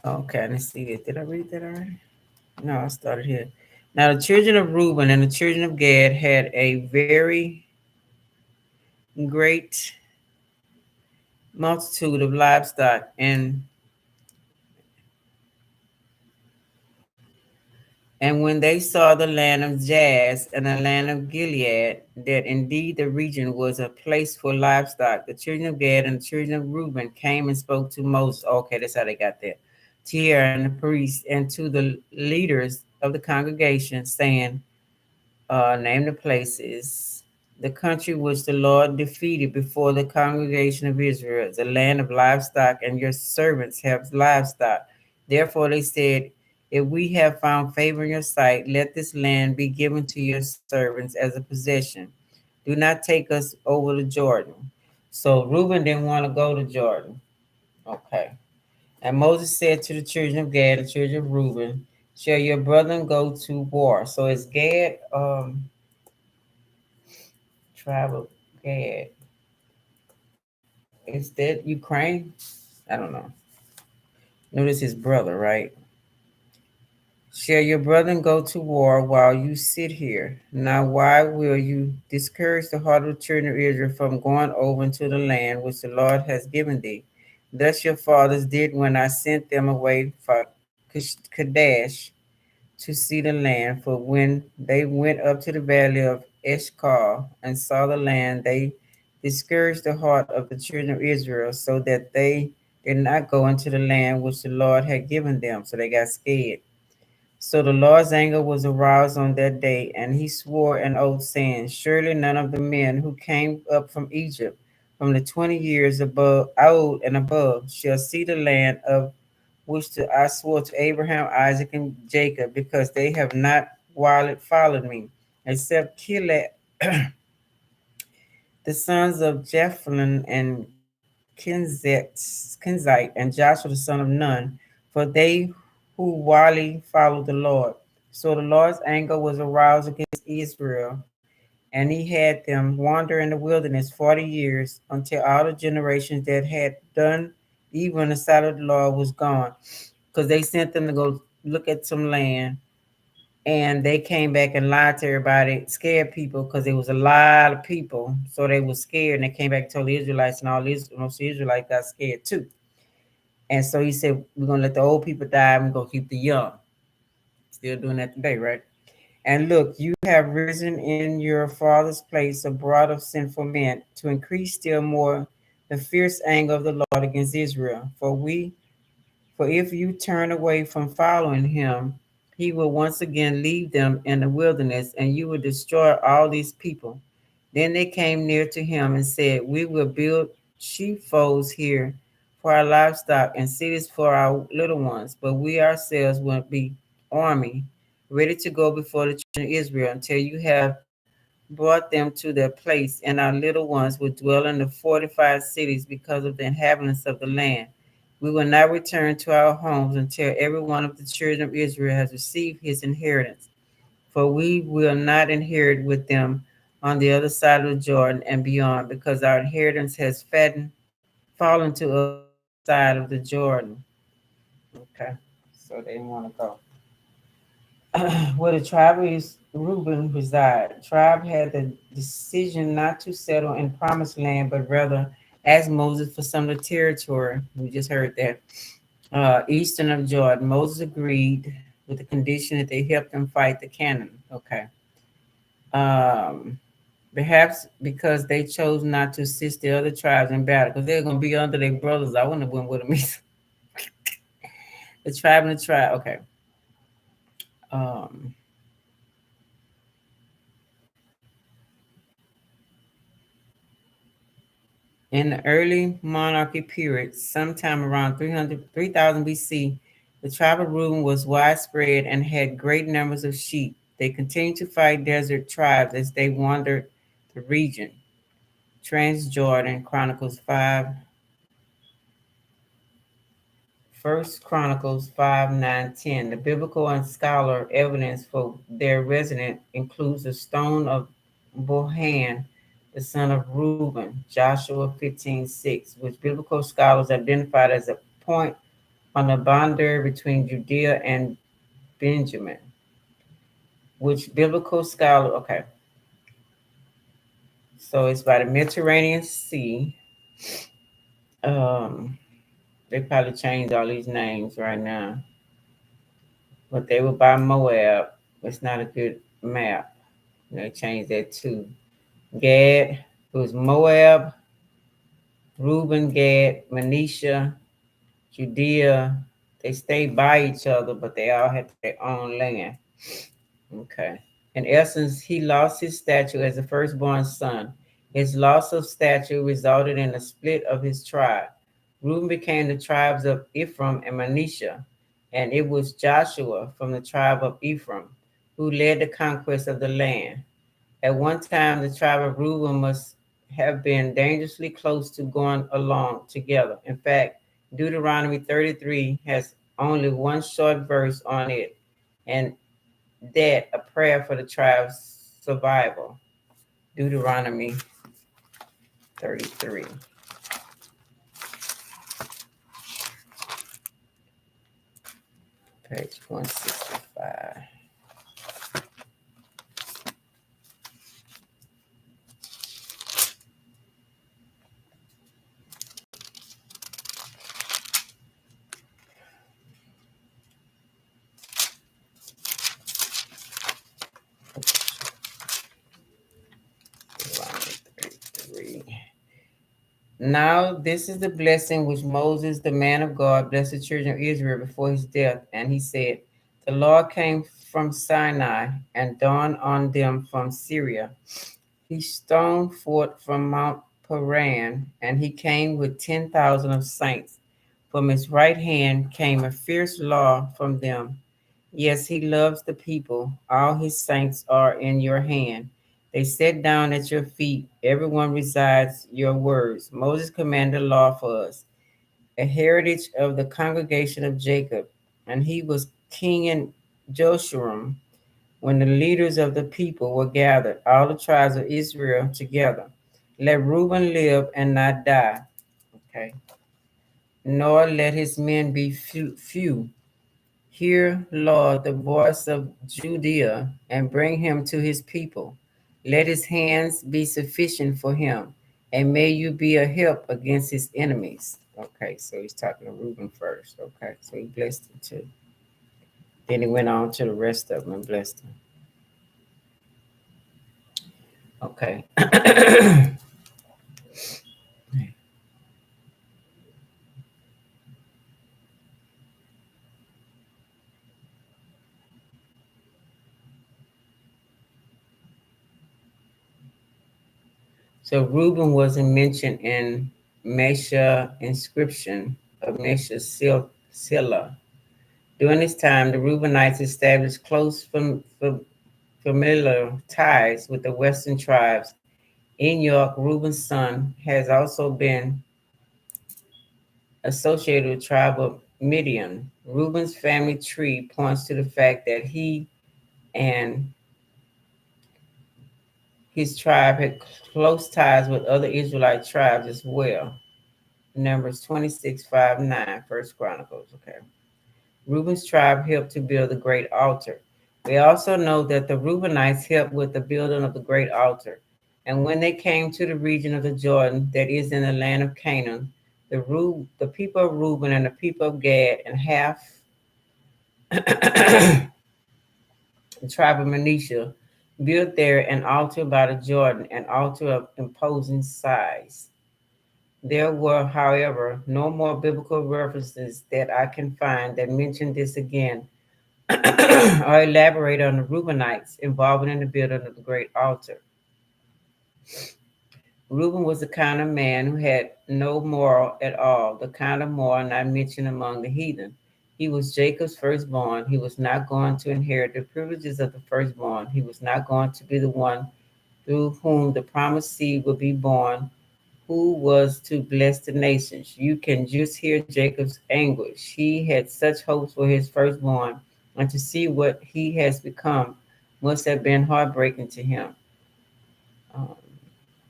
Okay, let's see it. Did I read that already? No, I started here. Now the children of Reuben and the children of Gad had a very great multitude of livestock, and when they saw the land of Jaz and the land of Gilead, that indeed the region was a place for livestock, the children of Gad and the children of Reuben came and spoke to Moses. Okay, that's how they got there. To Hier and the priests and to the leaders of the congregation, saying, name the places, the country which the Lord defeated before the congregation of Israel, the land of livestock, and your servants have livestock. Therefore they said, if we have found favor in your sight, let this land be given to your servants as a possession. Do not take us over the Jordan. So Reuben didn't want to go to Jordan. Okay. And Moses said to the children of Gad, the children of Reuben, shall your brethren go to war? So it's Gad, Tribe of Gad. Is that Ukraine? I don't know. Notice his brother, right? Shall your brethren go to war while you sit here? Now, why will you discourage the heart of the children of Israel from going over into the land which the Lord has given thee? Thus your fathers did when I sent them away from Kadesh to see the land. For when they went up to the valley of Eshcol and saw the land, they discouraged the heart of the children of Israel, so that they did not go into the land which the Lord had given them. So they got scared. So the Lord's anger was aroused on that day, and he swore an oath, saying, surely none of the men who came up from Egypt, from the 20 years above old and above, shall see the land of which I swore to Abraham, Isaac, and Jacob, because they have not while followed me, except Caleb, the sons of Jephunneh and Kenzite, and Joshua the son of Nun, for they who wildly followed the Lord. So the Lord's anger was aroused against Israel, and he had them wander in the wilderness 40 years, until all the generations that had done evil in the sight of the Lord was gone. Because they sent them to go look at some land, and they came back and lied to everybody, scared people, because there was a lot of people, so they were scared, and they came back and told the Israelites, and all these most Israelites got scared too. And so he said, we're gonna let the old people die, and we're gonna keep the young. Still doing that today, right? And look, you have risen in your father's place abroad of sinful men, to increase still more the fierce anger of the Lord against Israel. For if you turn away from following him, he will once again leave them in the wilderness, and you will destroy all these people. Then they came near to him and said, we will build sheepfolds here for our livestock, and cities for our little ones, but we ourselves will be army, ready to go before the children of Israel until you have brought them to their place, and our little ones will dwell in the fortified cities because of the inhabitants of the land. We will not return to our homes until every one of the children of Israel has received his inheritance, for we will not inherit with them on the other side of the Jordan and beyond, because our inheritance has fallen to us on the other side of the Jordan. Okay, so they want to go. Where the tribe is Reuben reside. Tribe had the decision not to settle in promised land, but rather ask Moses for some of the territory. We just heard that. Eastern of Jordan. Moses agreed with the condition that they help them fight the Canaan. Okay. Um, Perhaps because they chose not to assist the other tribes in battle, because they're going to be under their brothers. I wouldn't have went with them either. The tribe and the tribe. Okay. Um, In the early monarchy period, sometime around 3000 BC, the tribe of Reuben was widespread and had great numbers of sheep. They continued to fight desert tribes as they wandered the region. Transjordan Chronicles 5, First Chronicles 5, 9, 10. The biblical and scholar evidence for their resident includes the stone of Bohan, the son of Reuben, Joshua 15:6, which biblical scholars identified as a point on the boundary between Judea and Benjamin, which biblical scholar, okay, so it's by the Mediterranean Sea. Um, they probably changed all these names right now, but they were by Moab. It's not a good map. They changed that too. Gad, it was Moab, Reuben, Gad, Manasseh, Judea. They stayed by each other, but they all had their own land. Okay. In essence, he lost his stature as the firstborn son. His loss of stature resulted in a split of his tribe. Reuben became the tribes of Ephraim and Manasseh, and it was Joshua from the tribe of Ephraim who led the conquest of the land. At one time, the tribe of Reuben must have been dangerously close to going along together. In fact, Deuteronomy 33 has only one short verse on it, and that a prayer for the tribe's survival. Deuteronomy 33. Page 165. Deuteronomy 33. Now this is the blessing which Moses, the man of God, blessed the children of Israel before his death. And he said, the Lord came from Sinai and dawned on them from Syria. He stoned forth from Mount Paran, and he came with 10,000 of saints. From his right hand came a fierce law from them. Yes, he loves the people. All his saints are in your hand. They sat down at your feet. Everyone resides your words. Moses commanded law for us, a heritage of the congregation of Jacob. And he was king in Joshurim when the leaders of the people were gathered, all the tribes of Israel together. Let Reuben live and not die. Okay. Nor let his men be few. Hear, Lord, the voice of Judea, and bring him to his people. Let his hands be sufficient for him, and may you be a help against his enemies. Okay, so he's talking to Reuben first. Okay, so he blessed him too. Then he went on to the rest of them and blessed them. Okay. So Reuben wasn't mentioned in Mesha inscription of Mesha Silla. During this time, the Reubenites established close familiar ties with the western tribes. Enoch, Reuben's son, has also been associated with the tribe of Midian. Reuben's family tree points to the fact that he and his tribe had close ties with other Israelite tribes as well. Numbers 26:5-9, First Chronicles. Okay. Reuben's tribe helped to build the great altar. We also know that the Reubenites helped with the building of the great altar. And when they came to the region of the Jordan that is in the land of Canaan, the people of Reuben and the people of Gad and half the tribe of Manasseh built there an altar by the Jordan, an altar of imposing size. There were, however, no more biblical references that I can find that mention this again or elaborate on the Reubenites involved in the building of the great altar. Reuben was the kind of man who had no moral at all, the kind of moral not mentioned among the heathen. He was Jacob's firstborn. He was not going to inherit the privileges of the firstborn. He was not going to be the one through whom the promised seed would be born, who was to bless the nations. You can just hear Jacob's anguish. He had such hopes for his firstborn, and to see what he has become must have been heartbreaking to him. Um,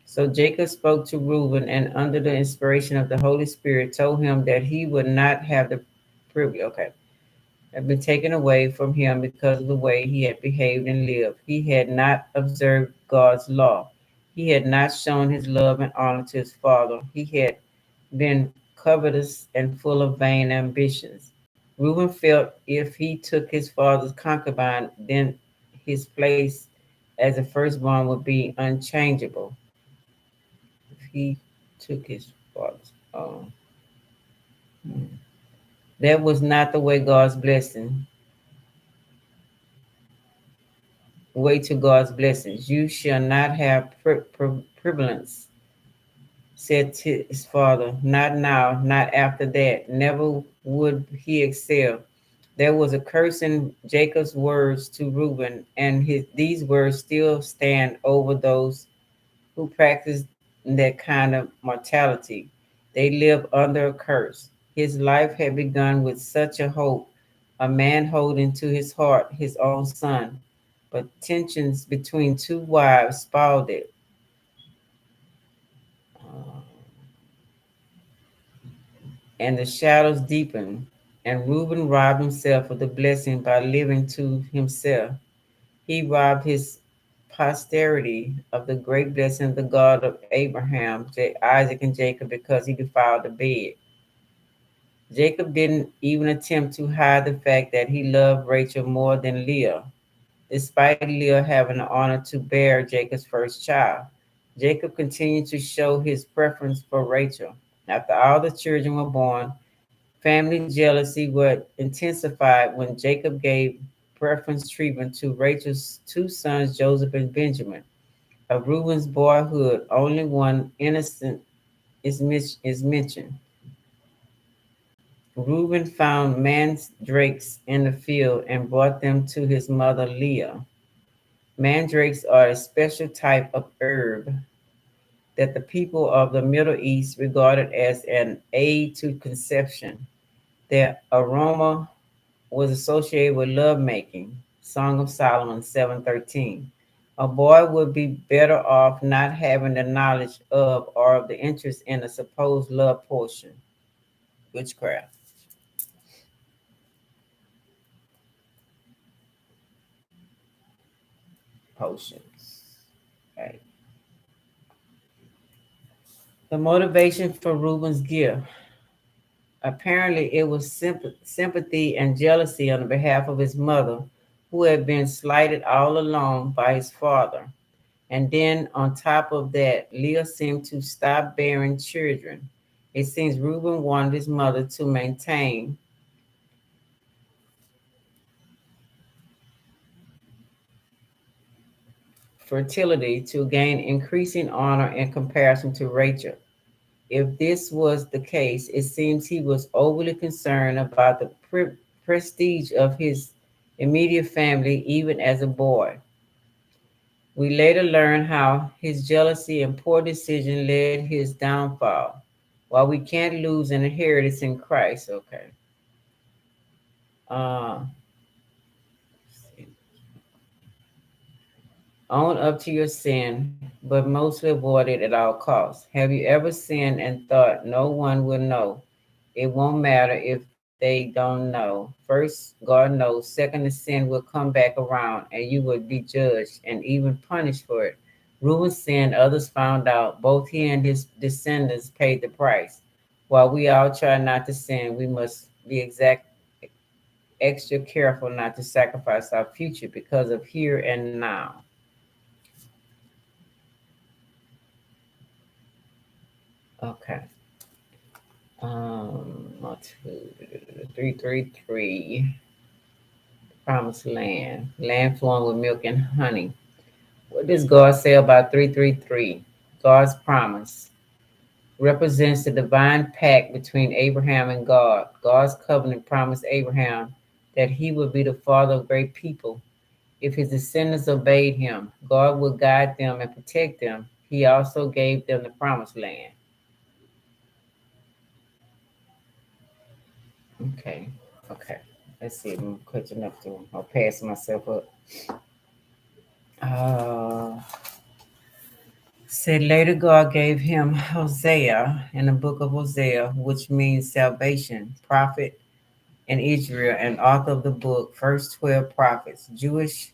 so Jacob spoke to Reuben, and under the inspiration of the Holy Spirit, told him that he would not have the privilege. Okay, had been taken away from him because of the way he had behaved and lived. He had not observed God's law. He had not shown his love and honor to his father. He had been covetous and full of vain ambitions. Reuben felt if he took his father's concubine, then his place as a firstborn would be unchangeable. If he took his father's, hmm. That was not the way God's blessing way to God's blessings. You shall not have prevalence, said to his father. Not now, not after that. Never would he excel. There was a curse in Jacob's words to Reuben, and these words still stand over those who practice that kind of mortality. They live under a curse. His life had begun with such a hope, a man holding to his heart his own son, but tensions between two wives spoiled it. and the shadows deepened, and Reuben robbed himself of the blessing by living to himself. He robbed his posterity of the great blessing of the God of Abraham, Isaac, and Jacob because he defiled the bed. Jacob didn't even attempt to hide the fact that he loved Rachel more than Leah, despite Leah having the honor to bear Jacob's first child. Jacob continued to show his preference for Rachel. After all the children were born, family jealousy was intensified when Jacob gave preference treatment to Rachel's two sons, Joseph and Benjamin. Of Reuben's boyhood, only one innocent is mentioned. Reuben found mandrakes in the field and brought them to his mother Leah. Mandrakes are a special type of herb that the people of the Middle East regarded as an aid to conception. Their aroma was associated with lovemaking. Song of Solomon 7:13. A boy would be better off not having the knowledge of or the interest in a supposed love portion. Witchcraft potions. Okay. The motivation for Reuben's gift. Apparently, it was sympathy and jealousy on behalf of his mother, who had been slighted all along by his father. And then, on top of that, Leah seemed to stop bearing children. It seems Reuben wanted his mother to maintain fertility to gain increasing honor in comparison to Rachel. If this was the case, it seems he was overly concerned about the prestige of his immediate family, even as a boy. We later learn how his jealousy and poor decision led his downfall. While we can't lose an inheritance in Christ, okay. Uh, Own up to your sin, but mostly avoid it at all costs. Have you ever sinned and thought no one will know? It won't matter if they don't know. First, God knows. Second, the sin will come back around and you will be judged and even punished for it. Reuben sinned, others found out. Both he and his descendants paid the price. While we all try not to sin, we must be extra careful not to sacrifice our future because of here and now. Okay. 333, promised land, land flowing with milk and honey. What does God say about 333? God's promise represents the divine pact between Abraham and God. God's covenant promised Abraham that he would be the father of great people. If his descendants obeyed him, God would guide them and protect them. He also gave them the promised land. Okay. Okay. Let's see if I'm quick enough to I'll pass myself up. Uh, Said later God gave him Hosea in the book of Hosea, which means salvation, prophet in Israel, and author of the book, first 12 prophets, Jewish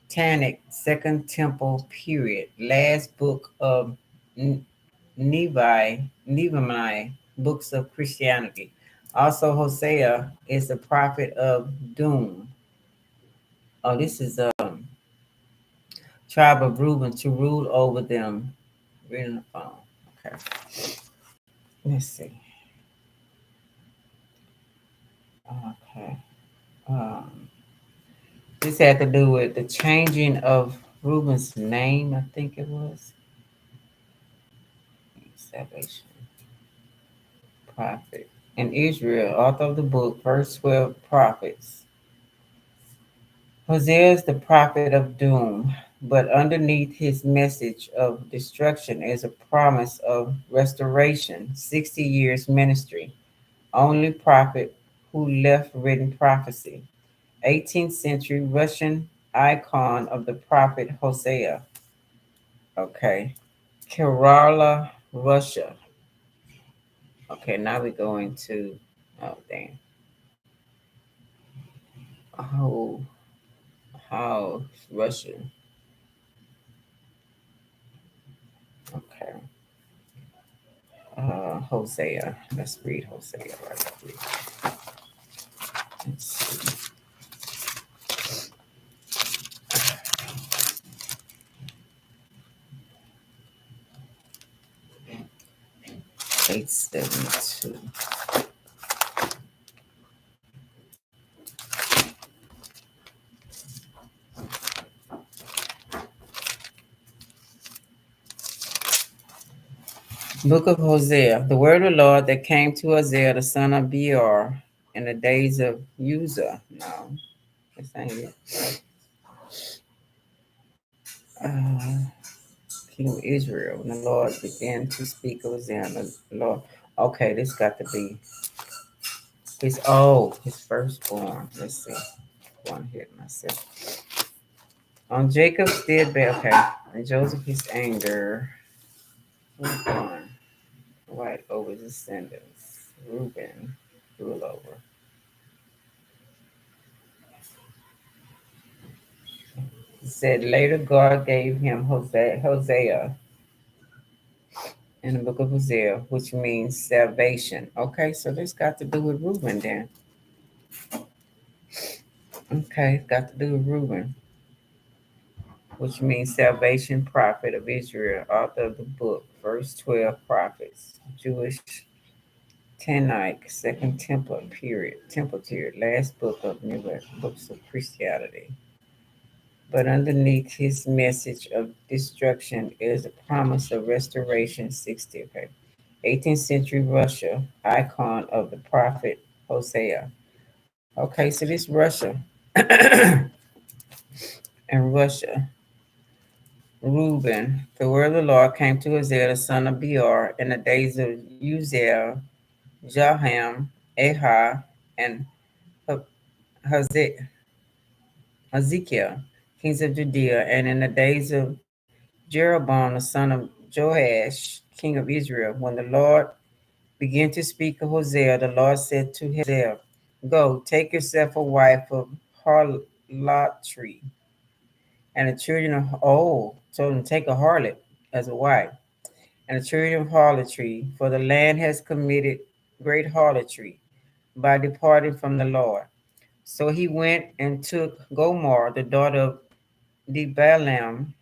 Tanakh, Second Temple period, last book of Nehemiah, books of Christianity. Also, Hosea is the prophet of doom. Oh, this is a tribe of Reuben to rule over them. Reading the phone. Okay. Let's see. Okay. Um, this had to do with the changing of Reuben's name, I think it was. Salvation. Prophet. In Israel, author of the book, first 12 prophets. Hosea is the prophet of doom, but underneath his message of destruction is a promise of restoration, 60 years ministry. Only prophet who left written prophecy. 18th century Russian icon of the prophet Hosea. Okay. Kerala, Russia. Okay, now we're going to, oh, dang. Oh, how Russian. Okay. Hosea. Let's read Hosea right quick. Let's see. 872. Book of Hosea. The word of the Lord that came to Hosea, the son of Beor, in the days of Uzzah. No, this ain't it. King of Israel. And the Lord began to speak of Hosea. The Lord. Okay, this got to be his firstborn. Let's see. One hit myself. On Jacob's deathbed, okay. And Joseph his anger was gone. Right over his descendants. Reuben rule over. He said later God gave him Hosea in the book of Hosea, which means salvation. Okay, so this got to do with Reuben then. Okay, it's got to do with Reuben, which means salvation, prophet of Israel, author of the book, verse 12 prophets, Jewish Tanakh, second temple period, last book of New books of Christianity. But underneath his message of destruction is a promise of restoration. 60, okay. 18th century Russia, icon of the prophet Hosea. Okay, so this Russia and Russia, Reuben, the word of the Lord came to Hosea, the son of Beor, in the days of Uzziah, Jaham, Ahah, and Hezekiah, kings of Judea, and in the days of Jeroboam, the son of Joash, king of Israel. When the Lord began to speak of Hosea, the Lord said to Hosea, go, take yourself a wife of harlotry. And the children of, told him, take a harlot as a wife. And the children of harlotry, for the land has committed great harlotry by departing from the Lord. So he went and took Gomer, the daughter of Balaam,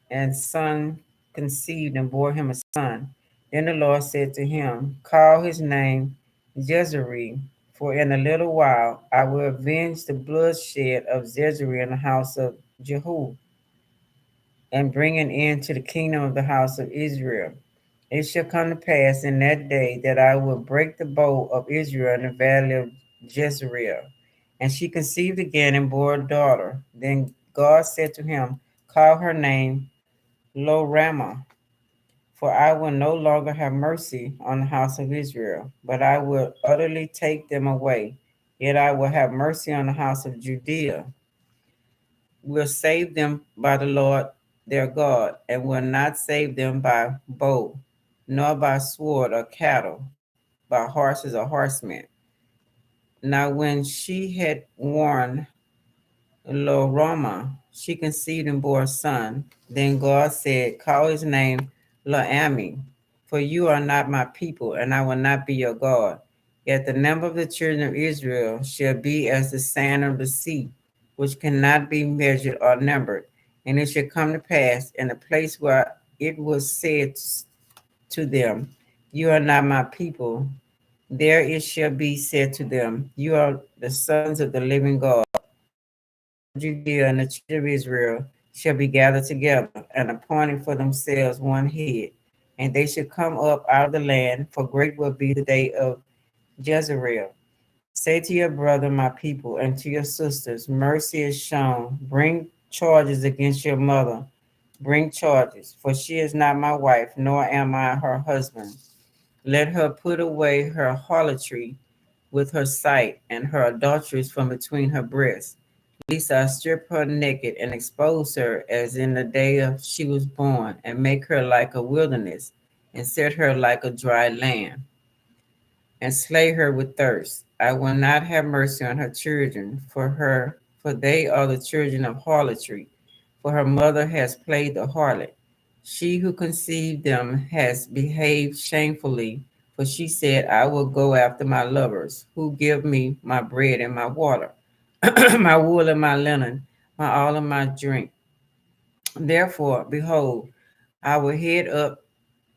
and son conceived and bore him a son. Then the Lord said to him, call his name Jezreel, for in a little while I will avenge the bloodshed of Jezreel in the house of Jehu, and bring an end to the kingdom of the house of Israel. It shall come to pass in that day that I will break the bow of Israel in the valley of Jezreel. And she conceived again and bore a daughter. Then God said to him, call her name Lo Ramah, for I will no longer have mercy on the house of Israel, but I will utterly take them away. Yet I will have mercy on the house of Judea, will save them by the Lord their God, and will not save them by bow, nor by sword or cattle, by horses or horsemen. Now when she had worn Lo-Rama, she conceived and bore a son. Then God said, call his name Lo-Ami, for you are not my people, and I will not be your God. Yet the number of the children of Israel shall be as the sand of the sea, which cannot be measured or numbered. And it shall come to pass in the place where it was said to them, you are not my people, there it shall be said to them, you are the sons of the living God. All Judea and the children of Israel shall be gathered together and appointed for themselves one head, and they shall come up out of the land, for great will be the day of Jezreel. Say to your brother, my people, and to your sisters, mercy is shown. Bring charges against your mother. Bring charges, for she is not my wife, nor am I her husband. Let her put away her harlotry with her sight, and her adulteries from between her breasts. Lest I strip her naked and expose her as in the day of she was born, and make her like a wilderness, and set her like a dry land. and slay her with thirst. I will not have mercy on her children for they are the children of harlotry, for her mother has played the harlot. She who conceived them has behaved shamefully, for she said, I will go after my lovers, who give me my bread and my water, my wool and my linen, my all and my drink. Therefore, behold, I will head up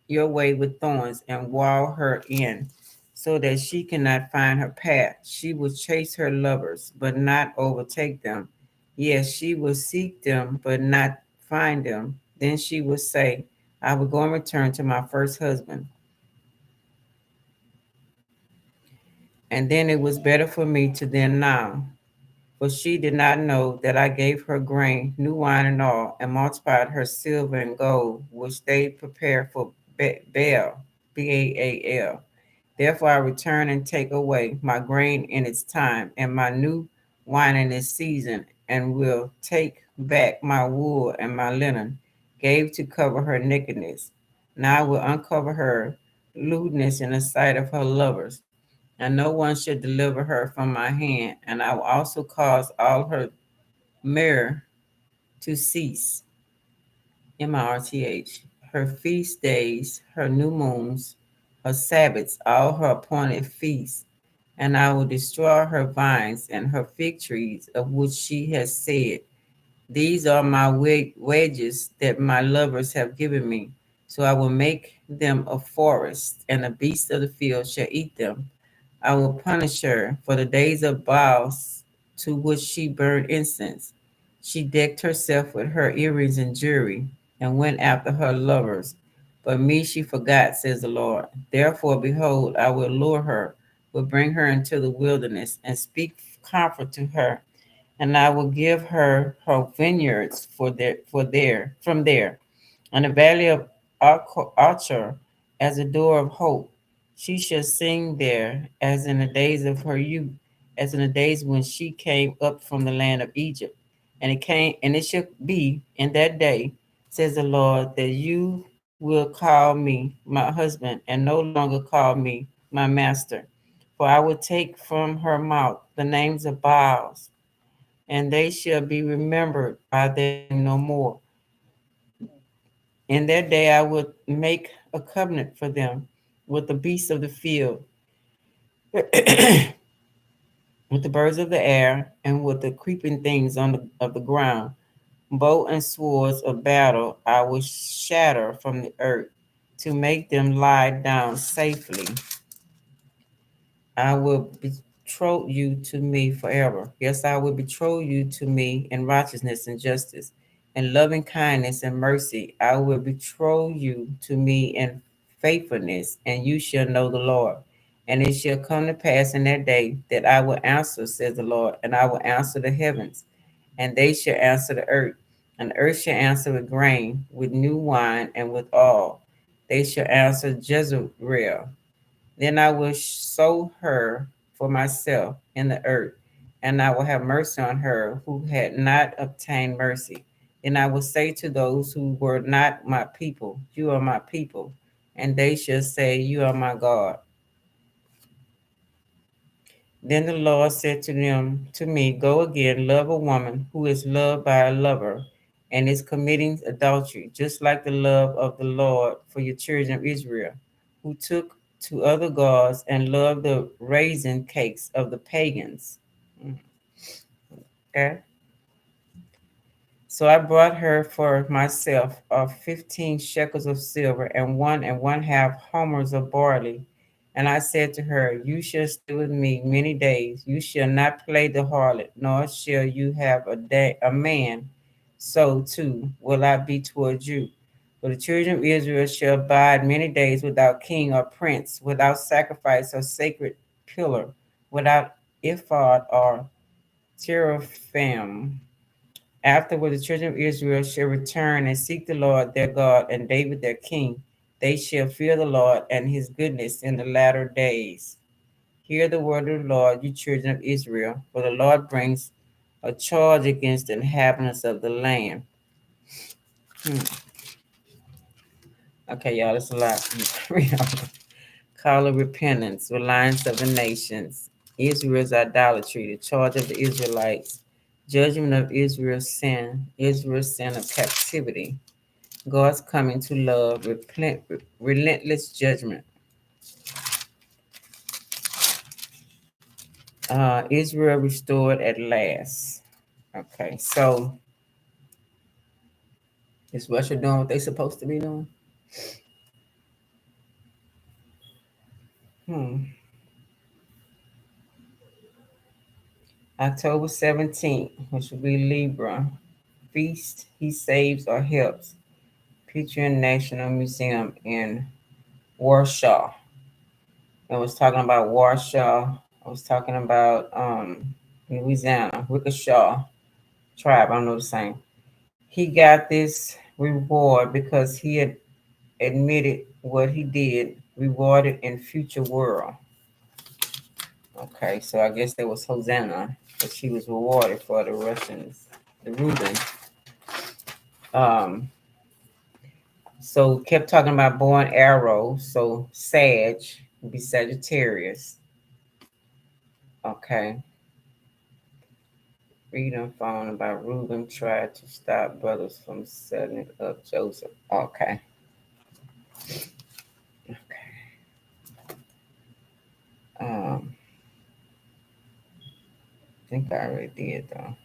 your way with thorns and wall her in, so that she cannot find her path. She will chase her lovers, but not overtake them. Yes, she will seek them, but not find them. Then she will say, I will go and return to my first husband. And then it was better for me to then now. For she did not know that I gave her grain, new wine and all, and multiplied her silver and gold, which they prepared for Baal, Baal. Therefore I return and take away my grain in its time, and my new wine in its season, and will take back my wool and my linen, gave to cover her nakedness. Now I will uncover her lewdness in the sight of her lovers, and no one should deliver her from my hand. And I will also cause all her mirror to cease, MRTH, her feast days, her new moons, her Sabbaths, all her appointed feasts, and I will destroy her vines and her fig trees, of which she has said, these are my wages that my lovers have given me. So I will make them a forest, and the beasts of the field shall eat them. I will punish her for the days of Baals to which she burned incense. She decked herself with her earrings and jewelry and went after her lovers. But me she forgot, says the Lord. Therefore, behold, I will lure her, will bring her into the wilderness, and speak comfort to her, and I will give her her vineyards from there, and the valley of Archer as a door of hope. She shall sing there as in the days of her youth, as in the days when she came up from the land of Egypt. And it shall be in that day, says the Lord, that you will call me my husband, and no longer call me my master. For I will take from her mouth the names of Baals, and they shall be remembered by their name no more. In that day I will make a covenant for them with the beasts of the field, with the birds of the air, and with the creeping things of the ground. Bow and swords of battle I will shatter from the earth, to make them lie down safely. I will betroth you to me forever. Yes, I will betroth you to me in righteousness and justice, in loving kindness and mercy. I will betroth you to me in faithfulness, and you shall know the Lord. And it shall come to pass in that day that I will answer, says the Lord, and I will answer the heavens, and they shall answer the earth, and the earth shall answer with grain, with new wine, and with oil. They shall answer Jezreel. Then I will sow her for myself in the earth, and I will have mercy on her who had not obtained mercy. Then I will say to those who were not my people, you are my people, and they shall say, you are my God. Then the Lord said to me, go again, love a woman who is loved by a lover and is committing adultery, just like the love of the Lord for your children of Israel, who took to other gods and loved the raisin cakes of the pagans. Okay. So I brought her for myself of 15 shekels of silver and one half homers of barley. And I said to her, you shall stay with me many days. You shall not play the harlot, nor shall you have a man. So too will I be toward you. For the children of Israel shall abide many days without king or prince, without sacrifice or sacred pillar, without ephod or teraphim. Afterward, the children of Israel shall return and seek the Lord their God and David their king. They shall fear the Lord and his goodness in the latter days. Hear the word of the Lord, you children of Israel, for the Lord brings a charge against the inhabitants of the land. Hmm. Okay, y'all, that's a lot. call of repentance, reliance of the nations, Israel's idolatry, the charge of the Israelites, judgment of Israel's sin of captivity, God's coming to love, relentless judgment. Israel restored at last. Okay, so is Russia doing what they supposed to be doing? Hmm. October 17th, which will be Libra. Feast, he saves or helps. Picture in National Museum in Warsaw. I was talking about Warsaw. I was talking about Louisiana, Wickashaw tribe. I don't know the same. He got this reward because he had admitted what he did, rewarded in future world. Okay, so I guess there was Hosanna, but she was rewarded for the Russians, the Reuben. Um, so kept talking about bow and arrow. So Sag would be Sagittarius. Okay. Freedom phone about Reuben tried to stop brothers from setting up Joseph. Okay. Okay. I think I already did though.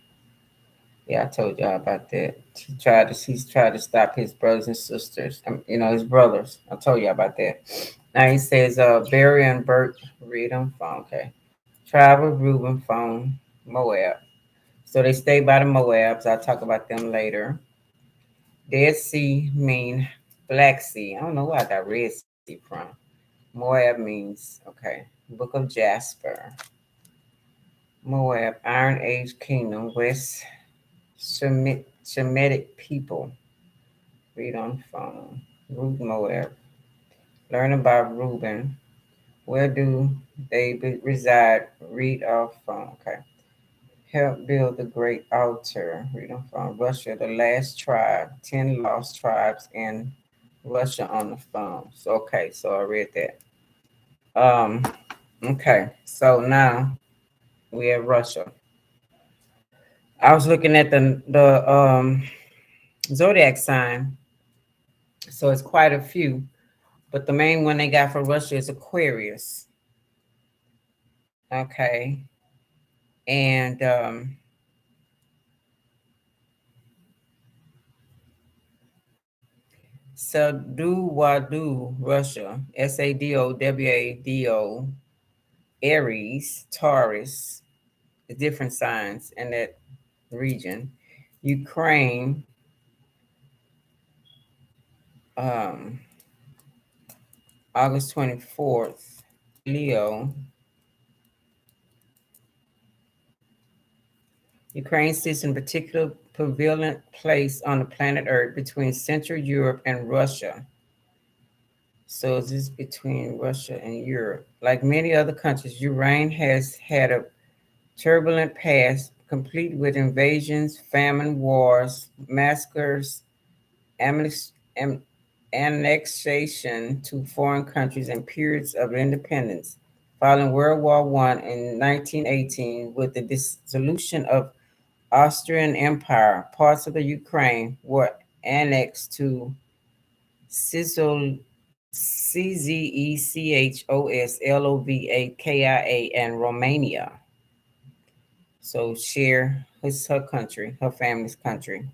Yeah, I told y'all about that. He's tried to stop his brothers and sisters. His brothers. I told y'all about that. Now he says, Barry and Bert, read on phone. Okay. Tribe of Reuben phone, Moab. So they stay by the Moabs. I'll talk about them later. Dead Sea mean Black Sea. I don't know where I got Red Sea from. Moab means, okay, Book of Jasper. Moab, Iron Age Kingdom, West Semitic people. Read on phone. Ruth Moab. Learn about Reuben. Where do they reside? Read off phone. Okay. Help build the great altar. Read on phone. Russia, the last tribe. 10 lost tribes in Russia on the phone. So okay, so I read that. Okay, so now we have Russia. I was looking at the zodiac sign, so it's quite a few, but the main one they got for Russia is Aquarius. Okay, and Sadowado, Russia, Sadowado, Aries, Taurus, the different signs in that region. Ukraine, um, August 24th. Leo. Ukraine sits in a particular prevalent place on the planet Earth between Central Europe and Russia. So is this between Russia and Europe? Like many other countries, Ukraine has had a turbulent past, complete with invasions, famine, wars, massacres, annexation to foreign countries, and periods of independence. Following World War I in 1918, with the dissolution of Austrian Empire, parts of the Ukraine were annexed to Czechoslovakia and Romania. So share her country, her family's country.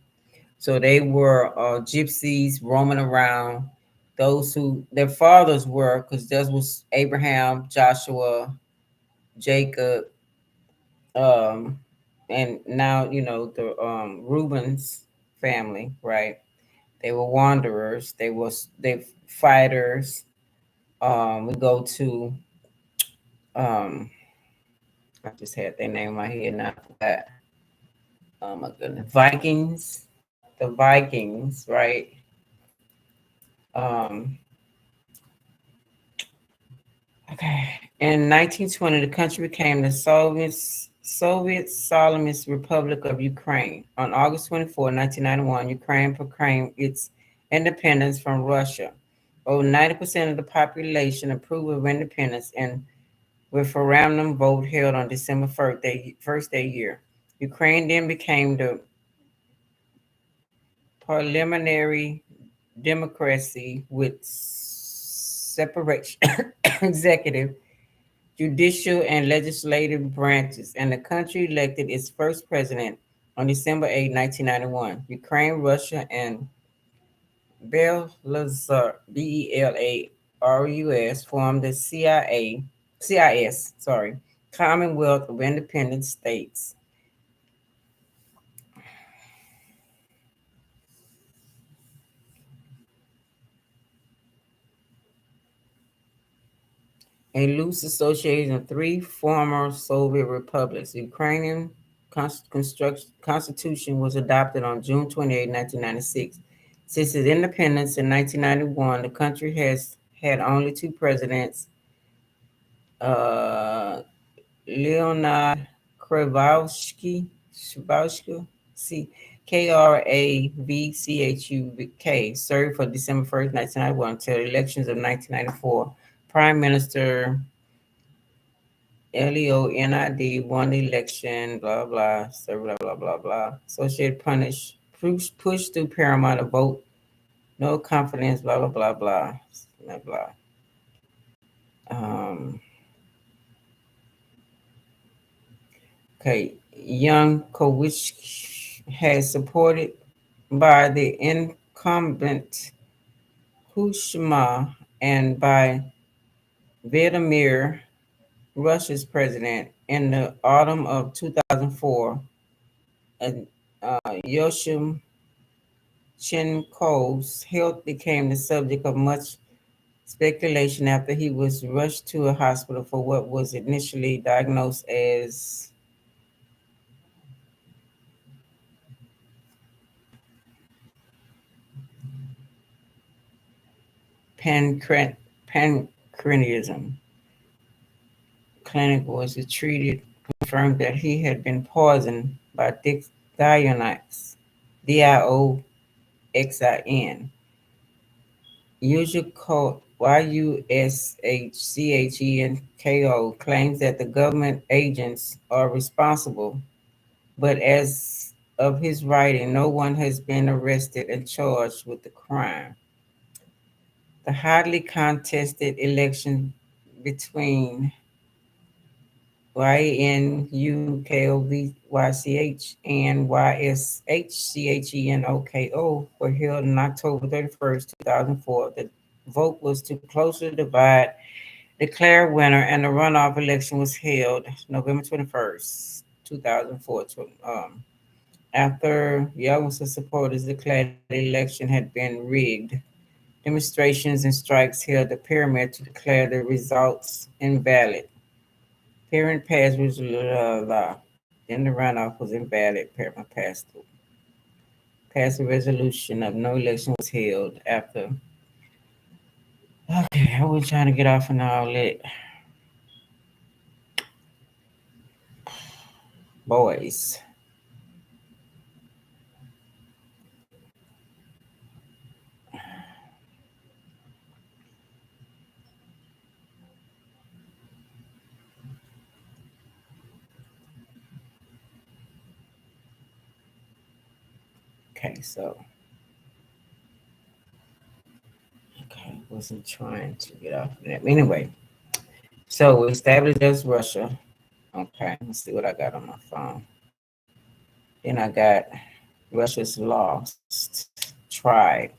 So they were gypsies roaming around. Those who their fathers were, because there was Abraham, Joshua, Jacob, um, and now the Reuben's family, right? They were wanderers. They fighters. We go to um, I just had their name in my head and I forgot. Oh my goodness, Vikings. The Vikings, right? Um, okay. In 1920, the country became the Soviet Solemnist Republic of Ukraine. On August 24, 1991, Ukraine proclaimed its independence from Russia. over 90% of the population approved of independence, and referendum vote held on December 1st that year. Ukraine then became the parliamentary democracy with separation executive, judicial, and legislative branches, and the country elected its first president on December 8, 1991. Ukraine, Russia, and Belarus formed the CIS, Commonwealth of Independent States. A loose association of three former Soviet republics. The Ukrainian constitution was adopted on June 28, 1996. Since its independence in 1991, the country has had only two presidents, uh, Leonid Kravchuk, C. Kravchuk, served for December 1st, 1991 until the elections of 1994. Prime Minister Leonid won the election, blah, blah, so blah, blah, blah, blah. Associated push through Paramount to vote, no confidence, blah, blah, blah, blah, blah, blah. Um, okay, Young Kowich has supported by the incumbent Hushma and by Vladimir, Russia's president, in the autumn of 2004. And Yoshim Chenkov's health became the subject of much speculation after he was rushed to a hospital for what was initially diagnosed as pancreatism. Clinic was treated, confirmed that he had been poisoned by Dioxin, Dioxin. Usual code YUSHCHENKO claims that the government agents are responsible, but as of his writing, no one has been arrested and charged with the crime. The hotly contested election between YNUKOVYCH and YSHCHENOKO were held on October 31st, 2004. The vote was to closely divide, declare winner, and the runoff election was held November 21st, 2004. After Yeltsin's supporters declared the election had been rigged, demonstrations and strikes held the pyramid to declare the results invalid. Parent passed was then the runoff was invalid. Parent passed a resolution of no election was held after. Okay, I was trying to get off and all that. Boys. Okay, so okay, wasn't trying to get off of that. Anyway, so we established as Russia. Okay, let's see what I got on my phone. Then I got Russia's lost tribe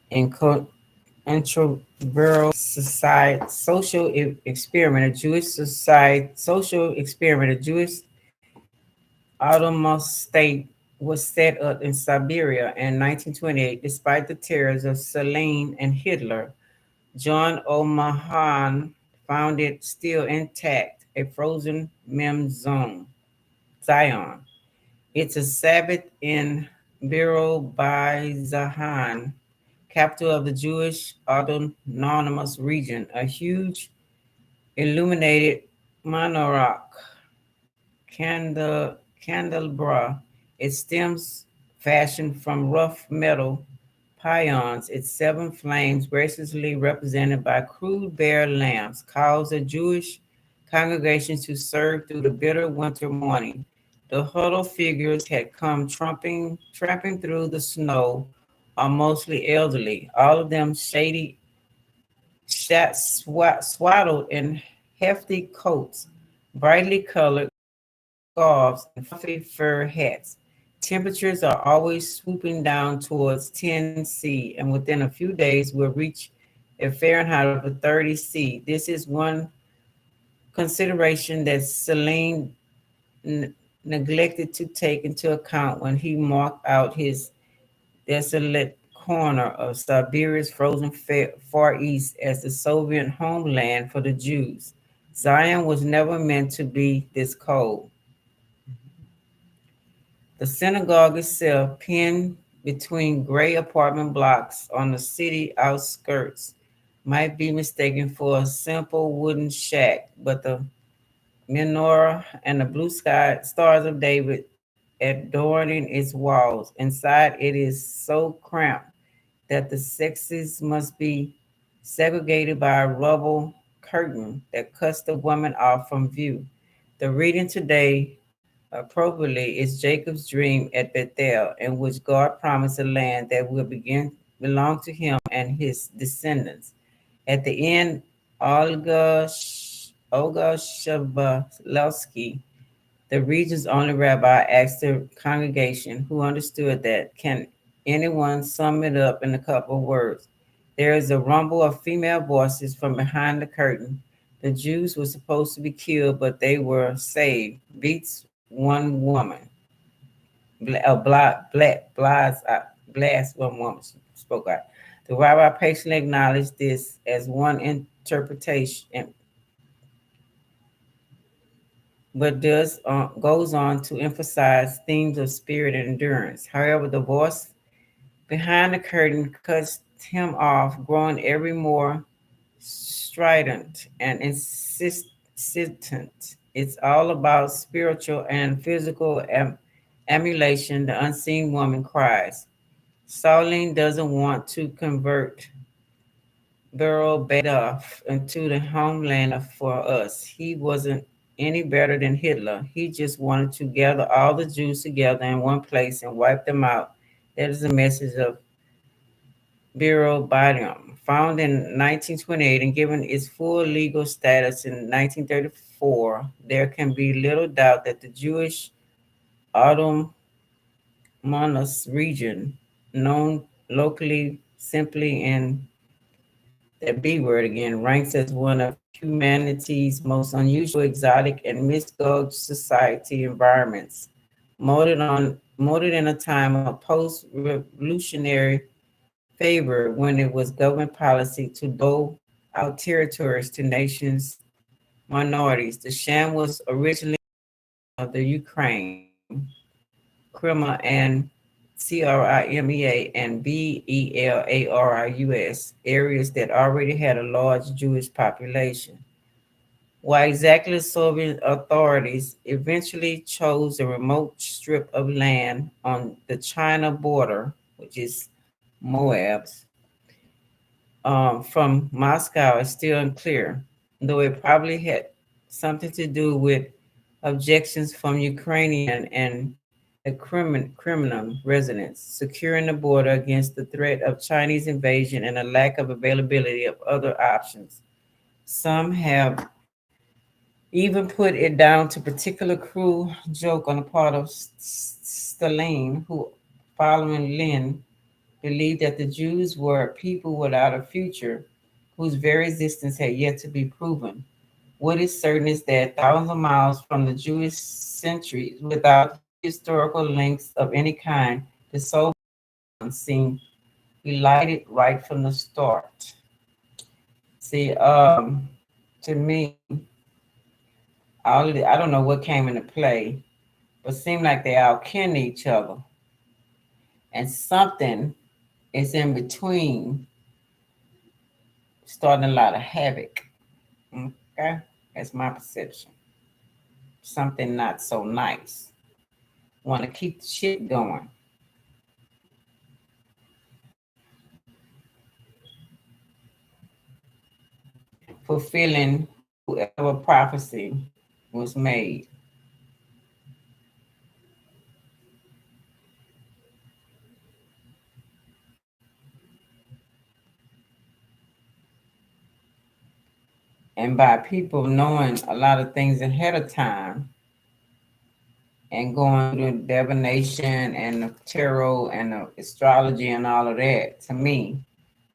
in controversial society social experiment, a Jewish society social experiment, a Jewish autonomous state was set up in Siberia in 1928, despite the terrors of Stalin and Hitler. John O'Mahan found it still intact, a frozen mem zone, Zion. It's a Sabbath in Zahan, capital of the Jewish autonomous region, a huge illuminated menorah candelabra. Its stems fashioned from rough metal pions, its seven flames graciously represented by crude bare lamps, caused the Jewish congregation to serve through the bitter winter morning. The huddled figures had come tramping through the snow, are mostly elderly, all of them swaddled in hefty coats, brightly colored scarves, and fluffy fur hats. Temperatures are always swooping down towards 10°C, and within a few days will reach a Fahrenheit of 30°C. This is one consideration that Celine neglected to take into account when he marked out his desolate corner of Siberia's frozen Far East as the Soviet homeland for the Jews. Zion was never meant to be this cold. The synagogue itself, pinned between gray apartment blocks on the city outskirts, might be mistaken for a simple wooden shack, but the menorah and the blue sky stars of David adorning its walls. Inside, it is so cramped that the sexes must be segregated by a rubble curtain that cuts the woman off from view. The reading today, appropriately, is Jacob's dream at Bethel, in which God promised a land that will belong to him and his descendants. At the end, Olga Shabalowski, the region's only rabbi, asked the congregation, who understood that, can anyone sum it up in a couple of words? There is a rumble of female voices from behind the curtain. The Jews were supposed to be killed, but they were saved. Beats one woman. Blast one woman spoke out. The rabbi patiently acknowledged this as one interpretation, but goes on to emphasize themes of spirit and endurance. However, the voice behind the curtain cuts him off, growing every more strident and insistent. It's all about spiritual and physical emulation, the unseen woman cries. Sauline doesn't want to convert Borough Badoff into the homeland for us. He wasn't any better than Hitler. He just wanted to gather all the Jews together in one place and wipe them out. That is the message of Bureau Badium, found in 1928 and given its full legal status in 1934. There can be little doubt that the Jewish Autonomous region, known locally simply in that B word again, ranks as one of humanity's most unusual, exotic, and misguided society environments, molded in a time of post-revolutionary favor when it was government policy to dole out territories to nations minorities. The sham was originally of the Ukraine, Crimea, and Crimea and Belarus, areas that already had a large Jewish population. Why exactly the Soviet authorities eventually chose a remote strip of land on the China border, which is Moab's, from Moscow is still unclear, though it probably had something to do with objections from Ukrainian and the Crimean residents, securing the border against the threat of Chinese invasion and a lack of availability of other options. Some have even put it down to particular cruel joke on the part of Stalin, who, following Lenin, believed that the Jews were a people without a future, whose very existence had yet to be proven. What is certain is that thousands of miles from the Jewish centuries, without historical links of any kind, the soul seemed delighted right from the start. See, to me, I don't know what came into play, but it seemed like they all kin each other, and something is in between, starting a lot of havoc. Okay, that's my perception. Something not so nice. Want to keep the shit going. fulfilling whoever prophecy was made. And by people knowing a lot of things ahead of time and going through the divination and the tarot and the astrology and all of that, to me,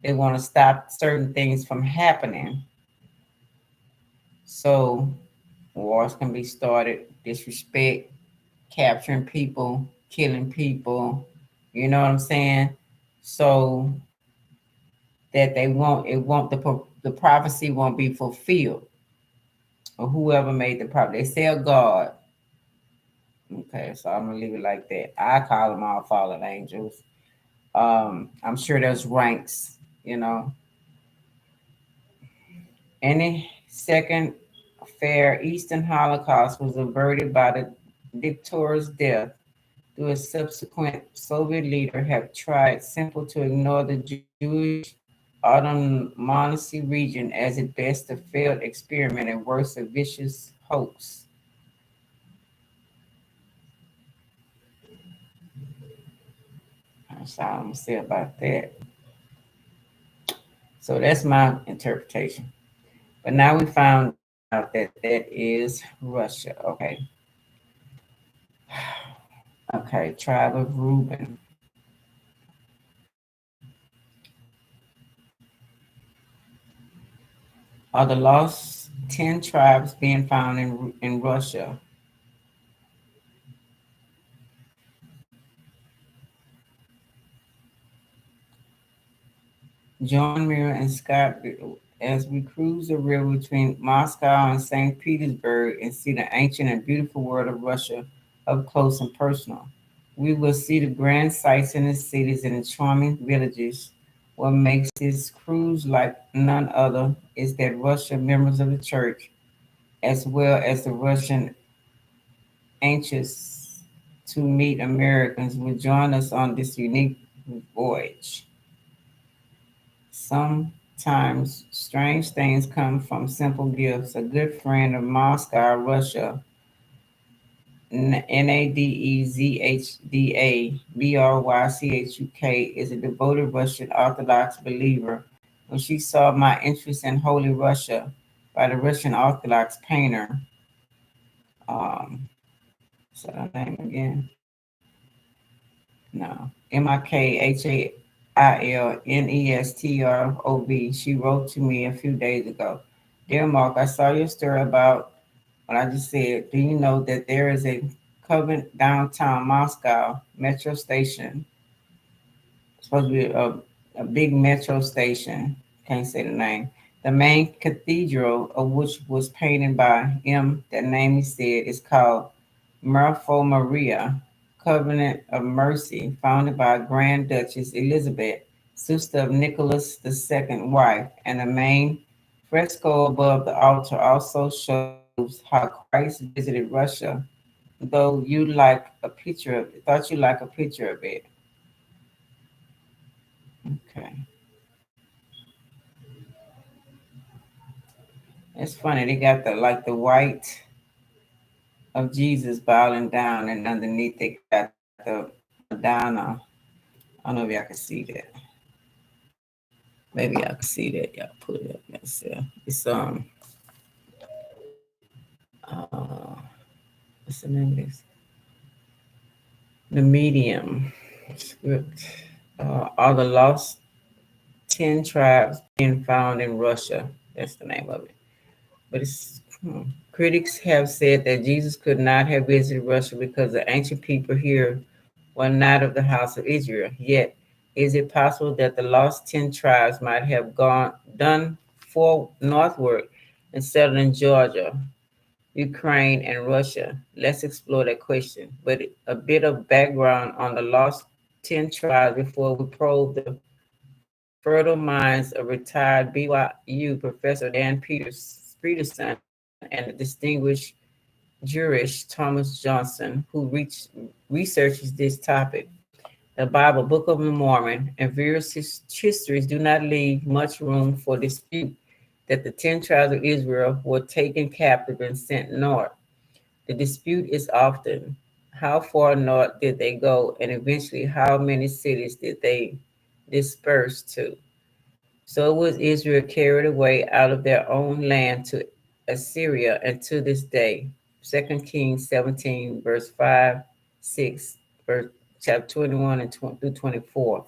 they want to stop certain things from happening. So wars can be started, disrespect, capturing people, killing people, you know what I'm saying? So that they won't, it won't, the prophecy won't be fulfilled, or whoever made the prophecy. They say a God. Okay, so I'm gonna leave it like that. I call them all fallen angels. I'm sure there's ranks, you know. Any second fair Eastern Holocaust was averted by the dictator's death through a subsequent Soviet leader have tried simple to ignore the Jewish autonomous region as at best a failed experiment and worse a vicious hoax. That's all I'm gonna say about that. So that's my interpretation. But now we found out that that is Russia. Okay. Okay. Tribe of Reuben. Are the lost 10 tribes being found in Russia? Join Mira and Scott as we cruise the river between Moscow and St. Petersburg and see the ancient and beautiful world of Russia up close and personal. We will see the grand sights in the cities and the charming villages. What makes this cruise like none other is that Russian members of the church, as well as the Russian anxious to meet Americans, will join us on this unique voyage. Sometimes strange things come from simple gifts. A good friend of Moscow, Russia, Nadezhda is a devoted Russian Orthodox believer. When she saw my interest in Holy Russia by the Russian Orthodox painter, um, what's that name again? No, Mikhailnestrov. She wrote to me a few days ago. Dear Mark, I saw your story about what I just said. Do you know that there is a convent downtown Moscow metro station? It's supposed to be a big metro station. Can't say the name. The main cathedral of which was painted by him, that name he said, is called Marfo Maria, Covenant of Mercy, founded by Grand Duchess Elizabeth, sister of Nicholas II wife, and the main fresco above the altar also shows how Christ visited Russia, though you like a picture of it, thought you like a picture of it. Okay. It's funny, they got the like the white of Jesus bowing down, and underneath they got the Madonna. I don't know if y'all can see that. Maybe y'all can see that. Y'all pull it up yourself. Uh, what's the name of this? The Medium script. Are the lost 10 tribes being found in Russia? That's the name of it. But critics have said that Jesus could not have visited Russia because the ancient people here were not of the house of Israel. Yet, is it possible that the lost 10 tribes might have gone done for northward and settled in Georgia, Ukraine, and Russia? Let's explore that question. But a bit of background on the lost 10 tribes before we probe the fertile minds of retired BYU professor Dan Peterson and the distinguished jurist Thomas Johnson, who researches this topic. The Bible, Book of Mormon, and various histories do not leave much room for dispute. that the 10 tribes of Israel were taken captive and sent north. The dispute is often how far north did they go, and eventually how many cities did they disperse to. So was Israel carried away out of their own land to Assyria, and to this day, 2 Kings 17, verse 5, 6, verse chapter 21 and 20 through 24.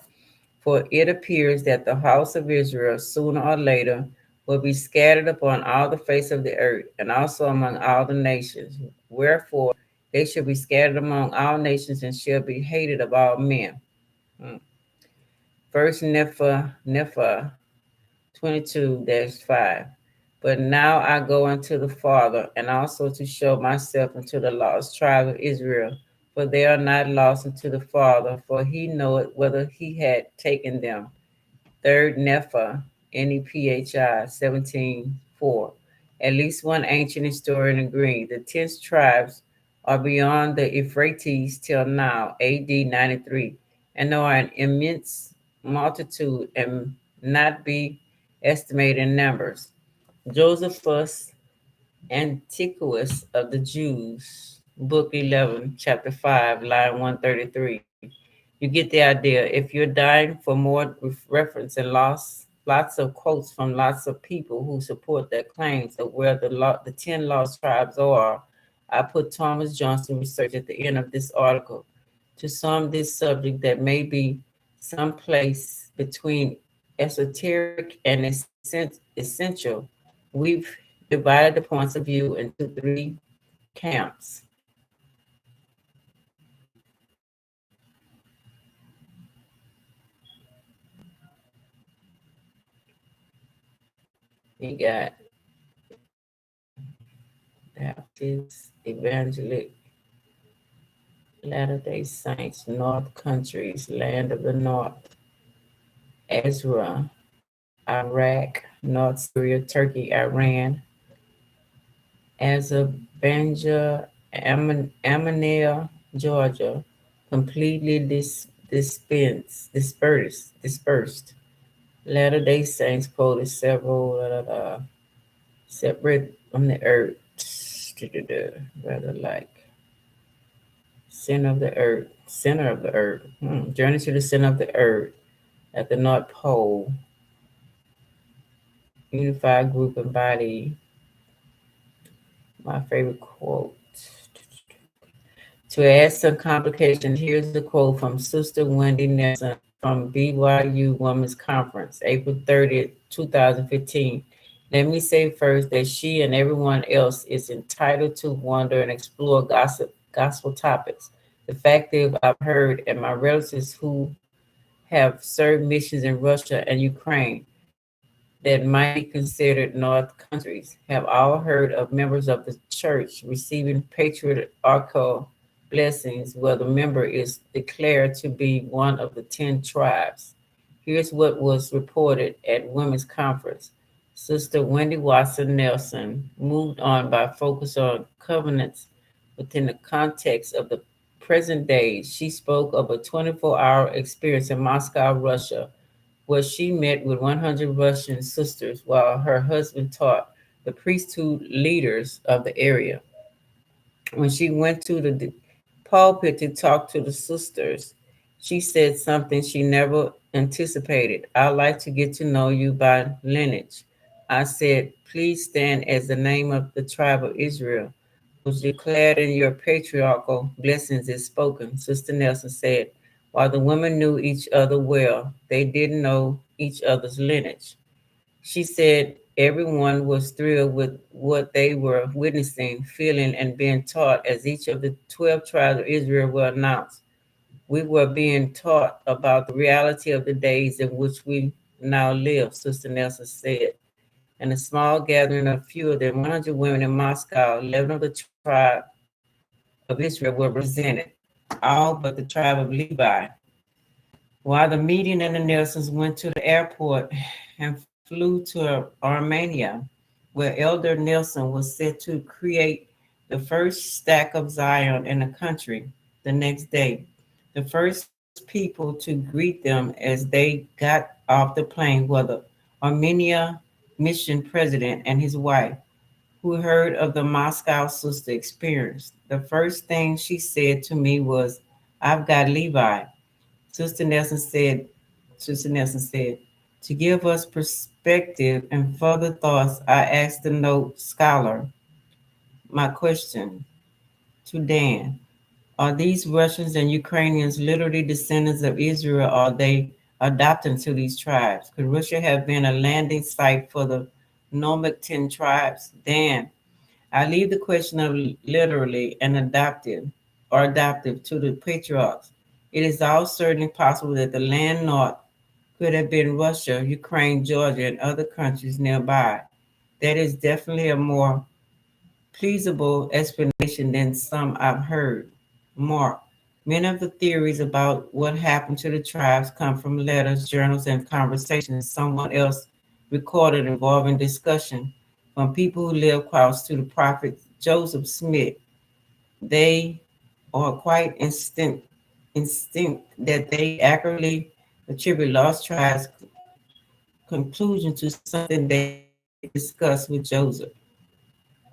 For it appears that the house of Israel sooner or later will be scattered upon all the face of the earth, and also among all the nations. Wherefore they shall be scattered among all nations and shall be hated of all men. Mm. First Nephi 22-5. But now I go unto the Father, and also to show myself unto the lost tribe of Israel, for they are not lost unto the Father, for he knoweth whether he had taken them. Third Nephi, Nephi 17:4. At least one ancient historian agreed. The 10 tribes are beyond the Euphrates till now, AD 93, and are an immense multitude and not be estimated in numbers. Josephus Antiquus of the Jews, Book 11, Chapter 5, line 133. You get the idea. If you're dying for more reference and lots of quotes from lots of people who support their claims of where the 10 lost tribes are, I put Thomas Johnson research at the end of this article to sum this subject that may be someplace between esoteric and essential. We've divided the points of view into three camps. You got Baptist, Evangelic, Latter-day Saints, North Countries, Land of the North, Ezra, Iraq, North Syria, Turkey, Iran, Azerbaijan, Ammonale, Georgia, completely dispersed. Latter-day Saints quoted several separate from the earth, rather like center of the earth. Journey to the center of the earth at the North Pole, unified group and body. My favorite quote. To add some complication, here's a quote from Sister Wendy Nelson from BYU Women's Conference, April 30th, 2015. Let me say first that she and everyone else is entitled to wonder and explore gospel topics. The fact is, I've heard, and my relatives who have served missions in Russia and Ukraine that might be considered North countries have all heard of members of the church receiving patriarchal blessings where the member is declared to be one of the 10 tribes. Here's what was reported at Women's Conference. Sister Wendy Watson Nelson moved on by focus on covenants within the context of the present day. She spoke of a 24-hour experience in Moscow, Russia, where she met with 100 Russian sisters while her husband taught the priesthood leaders of the area. When she went to the pulpit to talk to the sisters, she said something she never anticipated. I'd like to get to know you by lineage. I said, please stand as the name of the tribe of Israel, was declared in your patriarchal blessings is spoken. Sister Nelson said, while the women knew each other well, they didn't know each other's lineage. She said everyone was thrilled with what they were witnessing, feeling, and being taught as each of the 12 tribes of Israel were announced. We were being taught about the reality of the days in which we now live, Sister Nelson said. In a small gathering of fewer than 100 women in Moscow, 11 of the tribe of Israel were represented, all but the tribe of Levi. While the median and the Nelsons went to the airport and flew to Armenia, where Elder Nelson was set to create the first stack of Zion in the country the next day. The first people to greet them as they got off the plane were the Armenia mission president and his wife, who heard of the Moscow sister experience. The first thing she said to me was, "I've got Levi." Sister Nelson said, Sister Nelson said, to give us perspective and further thoughts, I asked the note scholar my question to Dan. Are these Russians and Ukrainians literally descendants of Israel, or are they adopted to these tribes? Could Russia have been a landing site for the nomadic 10 tribes? Dan, I leave the question of literally and adoptive to the patriarchs. It is all certainly possible that the land north could have been Russia, Ukraine, Georgia, and other countries nearby. That is definitely a more plausible explanation than some I've heard. Mark, many of the theories about what happened to the tribes come from letters, journals, and conversations someone else recorded involving discussion from people who live close to the prophet Joseph Smith. They are quite instinct that they accurately attribute lost tribes conclusion to something they discussed with Joseph.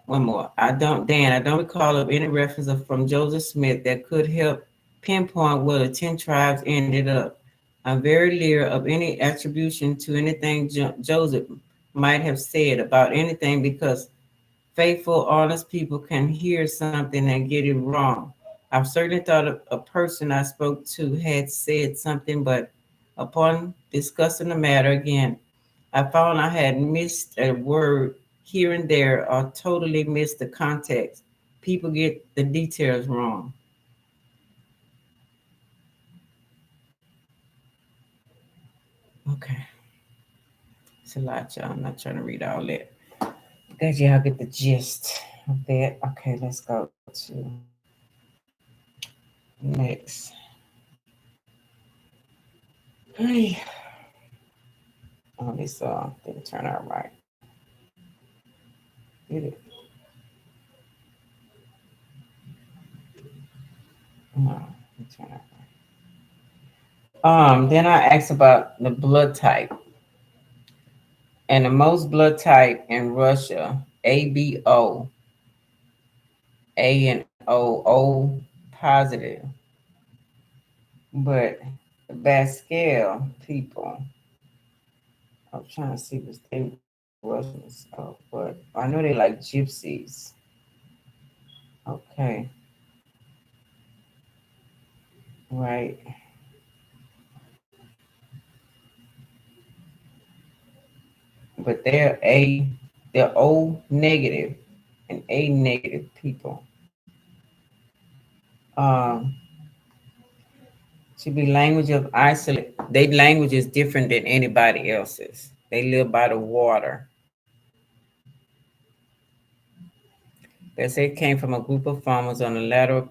One more. I don't recall of any reference from Joseph Smith that could help pinpoint where the 10 tribes ended up. I'm very leery of any attribution to anything Joseph might have said about anything because faithful, honest people can hear something and get it wrong. I've certainly thought a person I spoke to had said something, but upon discussing the matter again, I found I had missed a word here and there or totally missed the context. People get the details wrong. Okay, it's a lot, y'all. I'm not trying to read all that. Glad y'all get the gist of that. Okay, let's go to next. Hey, oh, this didn't turn out right. Did it? No, it turned out right. Then I asked about the blood type. And the most blood type in Russia, ABO, A and O positive. But the Bascal people, I'm trying to see if they Russians, but I know they like gypsies. Okay, right. But they're O negative and A negative people. Um, should be language of isolate. Their language is different than anybody else's. They live by the water. They say it came from a group of farmers on the lateral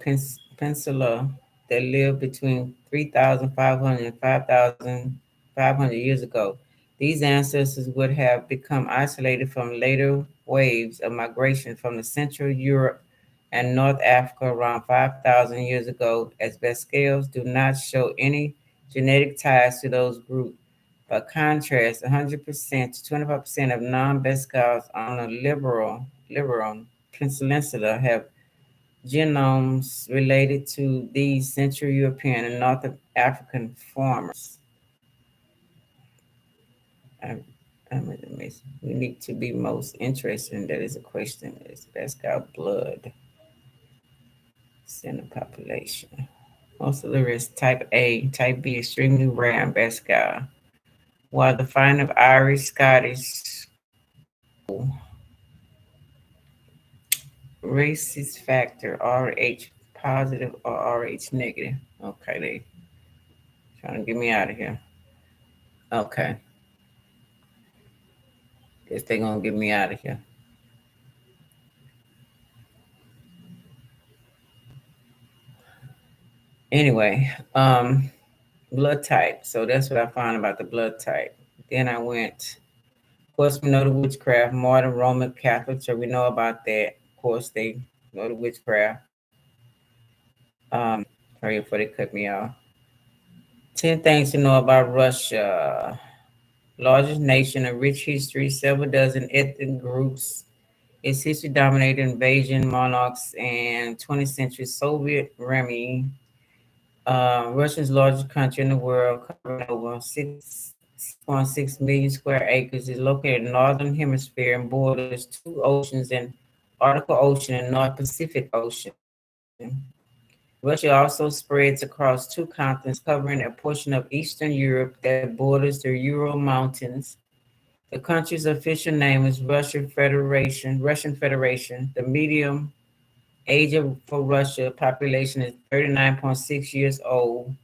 peninsula that lived between 3,500 and 5,500 years ago. These ancestors would have become isolated from later waves of migration from the Central Europe and North Africa around 5,000 years ago, as Bascales do not show any genetic ties to those groups. By contrast, 100% to 25% of non-Bascals on the liberal peninsula have genomes related to these Central European and North African farmers. Um, we need to be most interested in that is a question is Bascal blood center population. Most of the rest type A, type B extremely rare in Bascal, while the find of Irish, Scottish, racist factor, RH positive or RH negative. Okay, they trying to get me out of here. Okay, guess they gonna get me out of here. Anyway, blood type. So that's what I found about the blood type. Then I went. Of course, we know the witchcraft. Modern Roman Catholics, so we know about that. Of course, they know the witchcraft. Sorry before they cut me off. 10 things to know about Russia. largest nation, a rich history, several dozen ethnic groups. Its history dominated invasion, monarchs, and 20th century Soviet Remy. Russia's largest country in the world, covering over 6.6 million square acres, is located in the northern hemisphere and borders two oceans and Arctic Ocean and North Pacific Ocean. Russia also spreads across two continents, covering a portion of Eastern Europe that borders the Ural Mountains. The country's official name is Russian Federation. The medium age for Russia population is 39.6 years old.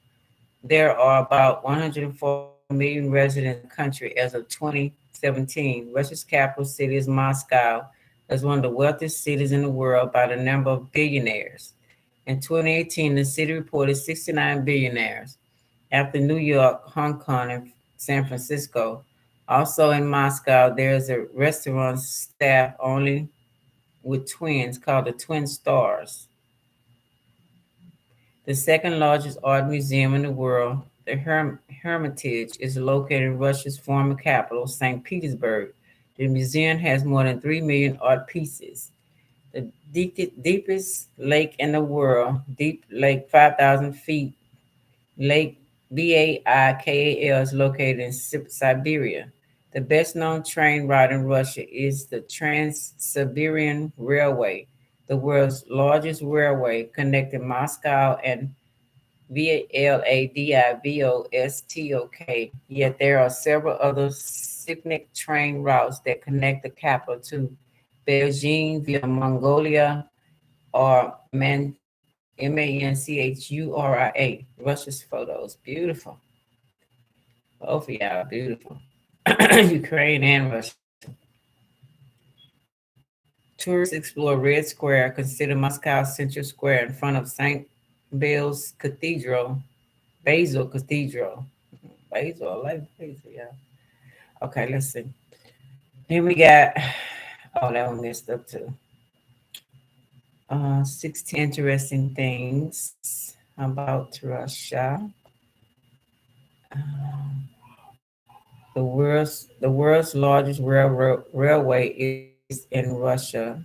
There are about 140 million residents in the country as of 2017. Russia's capital city is Moscow, as one of the wealthiest cities in the world by the number of billionaires. In 2018, the city reported 69 billionaires, after New York, Hong Kong, and San Francisco. Also in Moscow, there is a restaurant staff only with twins called the Twin Stars. The second largest art museum in the world, the Hermitage, is located in Russia's former capital, St. Petersburg. The museum has more than 3 million art pieces. The deepest lake in the world, deep lake 5,000 feet, Lake Baikal, is located in Siberia. The best known train route in Russia is the Trans-Siberian Railway, the world's largest railway connecting Moscow and Vladivostok. Yet there are several other scenic train routes that connect the capital to Beijing via Mongolia or Manchuria. Russia's photos, beautiful. Both of y'all beautiful. Ukraine and Russia. Tourists explore Red Square, consider Moscow Central Square in front of St. Basil's Cathedral. Basil Cathedral. Basil, I like Basil, yeah. Okay, let's see. Then we got, oh, that one messed up too. 60 interesting things about Russia. Um, the world's largest railway is in Russia.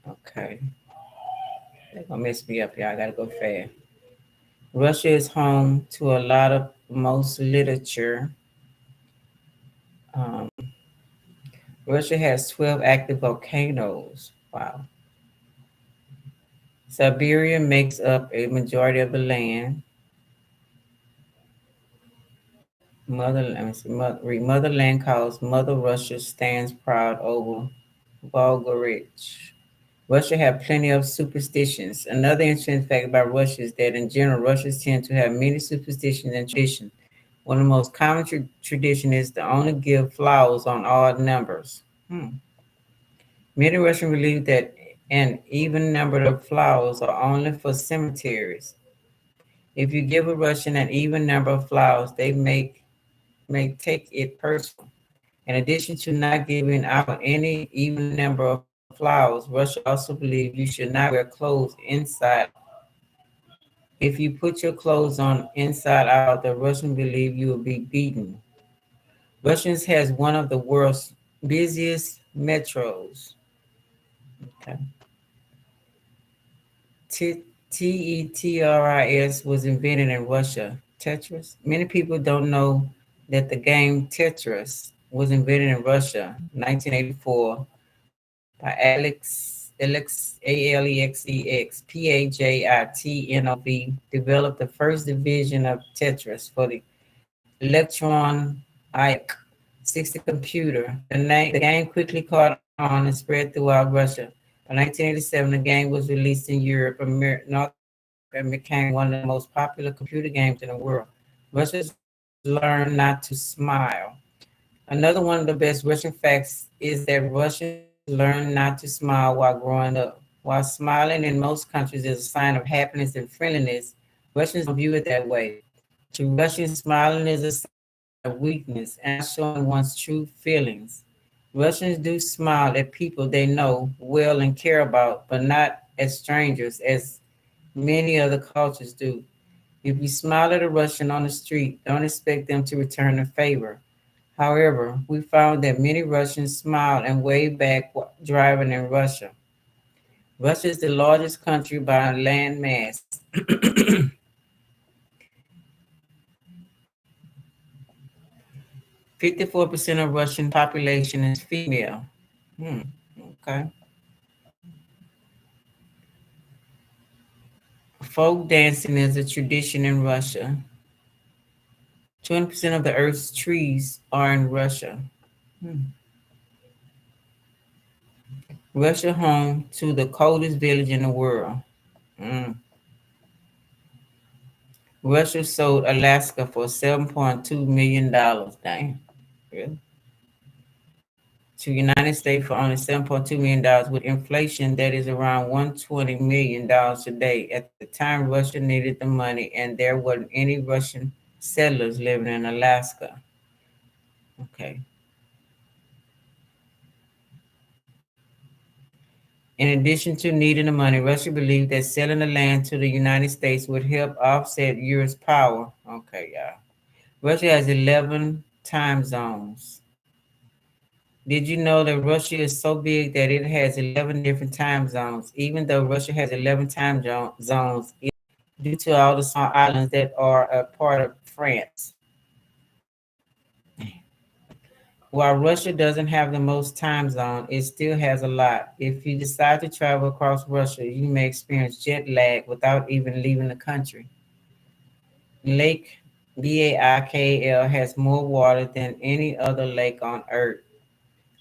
Okay, they're gonna mess me up, y'all. I gotta go fast. Russia is home to a lot of most literature. Um, Russia has 12 active volcanoes. Wow. Siberia makes up a majority of the land. Let me see, Motherland calls Mother Russia stands proud over Bulgarich. Russia have plenty of superstitions. Another interesting fact about Russia is that in general, Russians tend to have many superstitions and traditions. One of the most common tradition is to only give flowers on odd numbers. Many Russians believe that an even number of flowers are only for cemeteries. If you give a Russian an even number of flowers, they may take it personal. In addition to not giving out any even number of flowers, Russia also believes you should not wear clothes inside. If you put your clothes on inside out, the Russians believe you will be beaten. Russians has one of the world's busiest metros. Okay. Tetris was invented in Russia. Tetris. Many people don't know that the game Tetris was invented in Russia, 1984, by Alexei Pajitnov developed the first division of Tetris for the electronic 60 computer. The game quickly caught on and spread throughout Russia. By 1987, the game was released in Europe, North America, and became one of the most popular computer games in the world. Russians learned not to smile. Another one of the best Russian facts is that Russians learn not to smile while growing up. While smiling in most countries is a sign of happiness and friendliness, Russians don't view it that way. To Russians, smiling is a sign of weakness and not showing one's true feelings. Russians do smile at people they know well and care about, but not at strangers, as many other cultures do. If you smile at a Russian on the street, don't expect them to return the favor. However, we found that many Russians smiled and waved back driving in Russia. Russia is the largest country by land mass. 54% of Russian population is female. Hmm. Okay. Folk dancing is a tradition in Russia. 20% of the Earth's trees are in Russia. Hmm. Russia home to the coldest village in the world. Mm. Russia sold Alaska for $7.2 million. Dang. Really? To United States for only $7.2 million with inflation that is around $120 million today. At the time, Russia needed the money and there wasn't any Russian settlers living in Alaska. Okay. In addition to needing the money, Russia believed that selling the land to the United States would help offset Europe's power. Okay, yeah. Russia has 11 time zones. Did you know that Russia is so big that it has 11 different time zones? Even though Russia has 11 zones, due to all the small islands that are a part of France. While Russia doesn't have the most time zone, it still has a lot. If you decide to travel across Russia, you may experience jet lag without even leaving the country. Lake Baikal has more water than any other lake on Earth,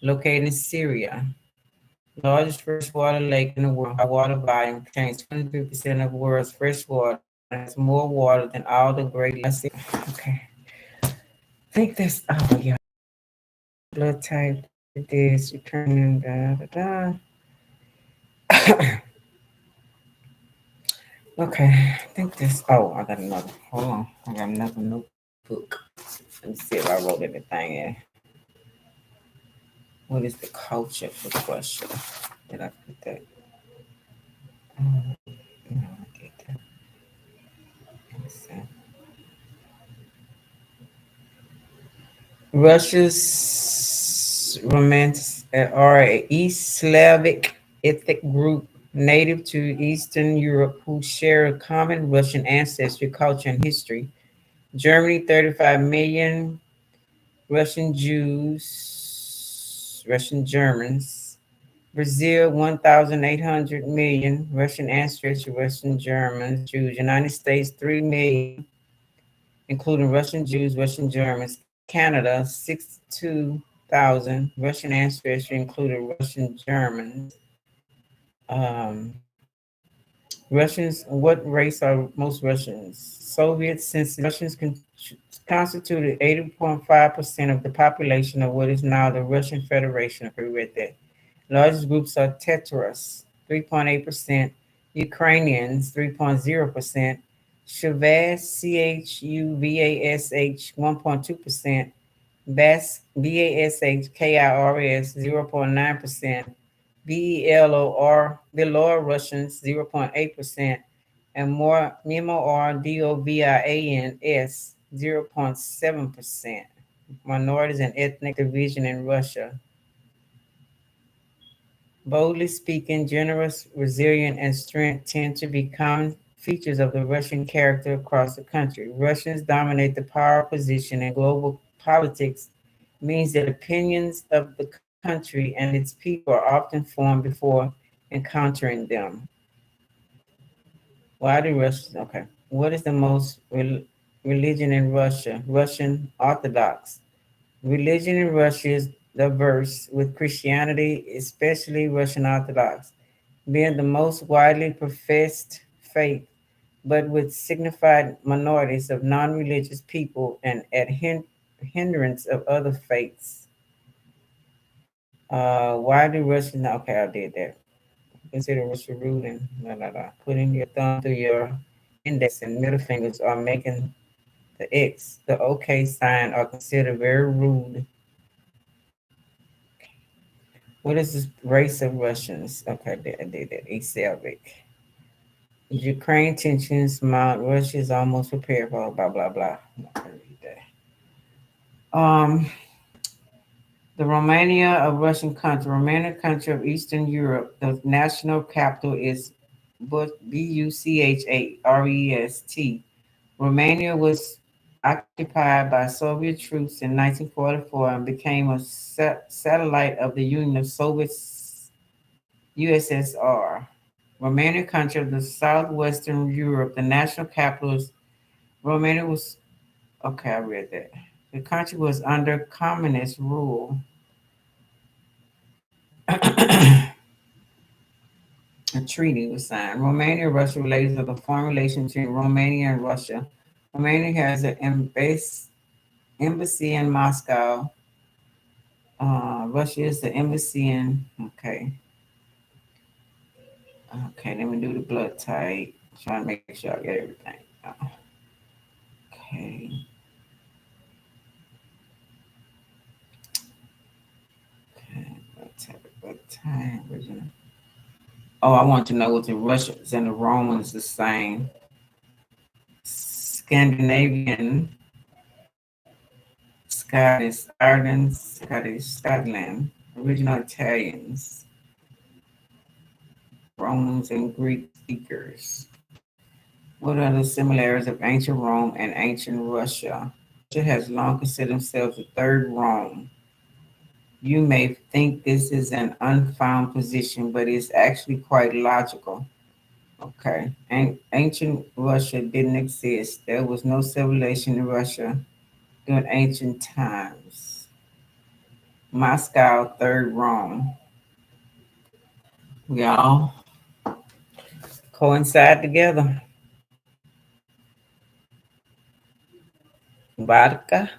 located in Syria. Largest freshwater lake in the world by water volume, contains 23% of the world's fresh water and has more water than all the great lakes. Okay. I think that's oh yeah. Blood type this Ukrainian Okay, I think this oh I got another hold on. I got another notebook. Let me see if I wrote everything in. What is the culture for Russia? Did I put that? No, I did that. Let me see. Russia's Romance are a East Slavic ethnic group native to Eastern Europe who share a common Russian ancestry, culture, and history. Germany, 35 million, Russian Jews, Russian Germans. Brazil, 1,800 million, Russian ancestry, Russian Germans, Jews. United States, 3 million, including Russian Jews, Russian Germans. Canada, 62,000, Russian ancestry, including Russian Germans. Russians, what race are most Russians? Soviets, since Russians constituted 80.5% of the population of what is now the Russian Federation, if we read that. Largest groups are Tetras, 3.8%, Ukrainians, 3.0%, Chuvas, Chuvash, 1.2%, Bash, 0.9%, Belarusians, 0.8%, and more Dovins, 0.7%. Minorities and ethnic division in Russia. Boldly speaking, generous, resilient, and strength tend to be common features of the Russian character across the country. Russians dominate the power position in global politics means that opinions of the country and its people are often formed before encountering them. Why do Russians? Okay. What is the most religion in Russia? Russian Orthodox. Religion in Russia is diverse, with Christianity, especially Russian Orthodox, being the most widely professed faith, but with signified minorities of non-religious people and at hindrance of other faiths. Why do Russians? Okay, I did that. Consider Russia rude and blah blah blah. Putting your thumb through your index and middle fingers or making the X, the OK sign are considered very rude. What is this race of Russians? Okay, I did that. East Slavic. Ukraine tensions mount. Russia is almost prepared for blah blah blah. I'm not gonna read that. The Romania of Russian country, Romania country of Eastern Europe. The national capital is Bucharest. Romania was occupied by Soviet troops in 1944 and became a satellite of the Union of Soviet USSR. Romania country of the southwestern Europe. The national capital is Romania was okay. I read that. The country was under communist rule. A treaty was signed. Romania and Russia relations are the foreign relations between Romania and Russia. Romania has an embassy in Moscow. Russia is the embassy in. Okay. Okay, let me do the blood type. Trying to make sure I get everything. Okay. Okay. Blood type. Original. Oh, I want to know what the Russians and the Romans the same. Scandinavian, Scottish, Ireland, Scottish, Scotland, original Italians, Romans, and Greek speakers. What are the similarities of ancient Rome and ancient Russia? Russia has long considered themselves the third Rome. You may think this is an unfound position, but it's actually quite logical. Okay. Ancient Russia didn't exist. There was no civilization in Russia during ancient times. Moscow, third Rome. We all coincide together. Vodka,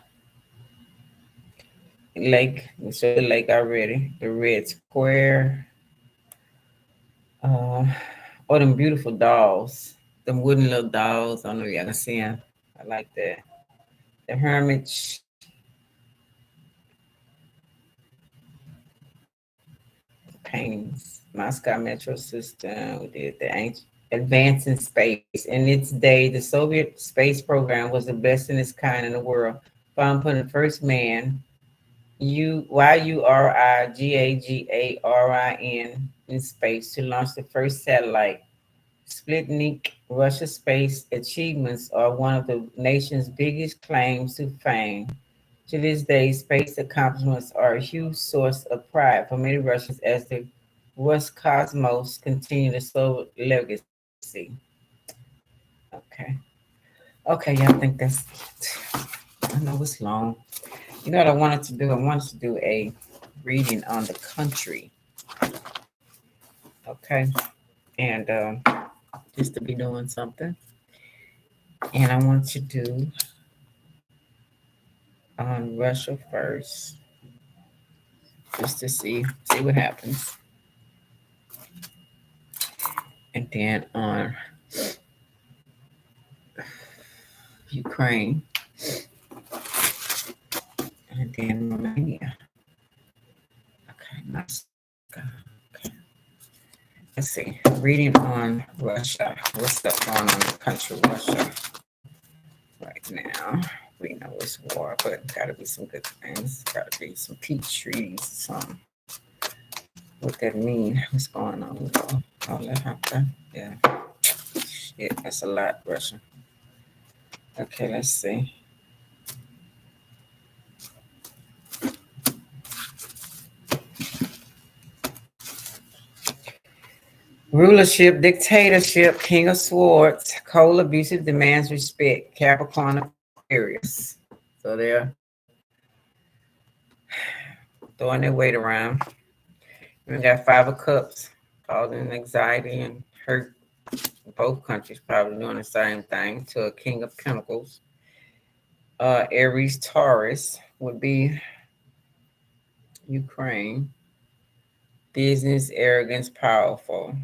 lake. We saw the lake already. The red square. Uh, oh, them beautiful dolls. Them wooden little dolls. I don't know if y'all can see them. I like that. The Hermitage. Paintings. Moscow metro system. We did the ancient advance in space. In its day, the Soviet space program was the best in its kind in the world. Found putting the first man, Yurigagarin, in space to launch the first satellite. Sputnik. Russia's space achievements are one of the nation's biggest claims to fame. To this day, space accomplishments are a huge source of pride for many Russians as the Roscosmos continue the Soviet legacy. Okay. Okay, yeah, I think that's it. I know it's long. You know what I wanted to do? I wanted to do a reading on the country. Okay. And just to be doing something. And I want to do on Russia first. Just to see what happens. And then on Ukraine. And then Romania. Okay, nice. Okay. Let's see. Reading on Russia. What's up going on in the country Russia right now? We know it's war, but gotta be some good things. Gotta be some peace treaties or something. What that mean? What's going on with all that happen? Yeah. Shit, that's a lot, Russia. Okay, let's see. Rulership, dictatorship, king of swords, cold, abusive, demands respect, Capricorn, Aquarius. So they're throwing their weight around. We got Five of Cups, causing anxiety and hurt. Both countries probably doing the same thing to a King of Pentacles. Aries, Taurus would be Ukraine. Business, arrogance, powerful.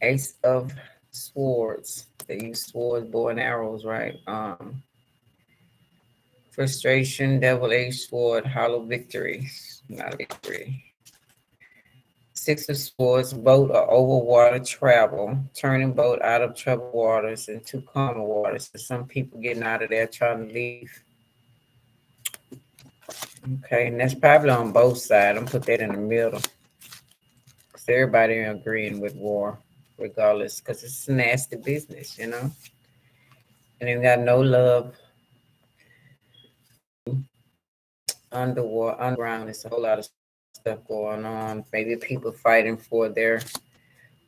Ace of Swords. They use swords, bow and arrows, right? Frustration, Devil Age Sword, Hollow Victory. Not a victory. Six of Swords, boat or over water travel, turning boat out of troubled waters into calmer waters. So some people getting out of there trying to leave. Okay, and that's probably on both sides. I'm put that in the middle. Because everybody agreeing with war, regardless, because it's a nasty business, you know? And they got no love underground. It's a whole lot of stuff going on. Maybe people fighting for their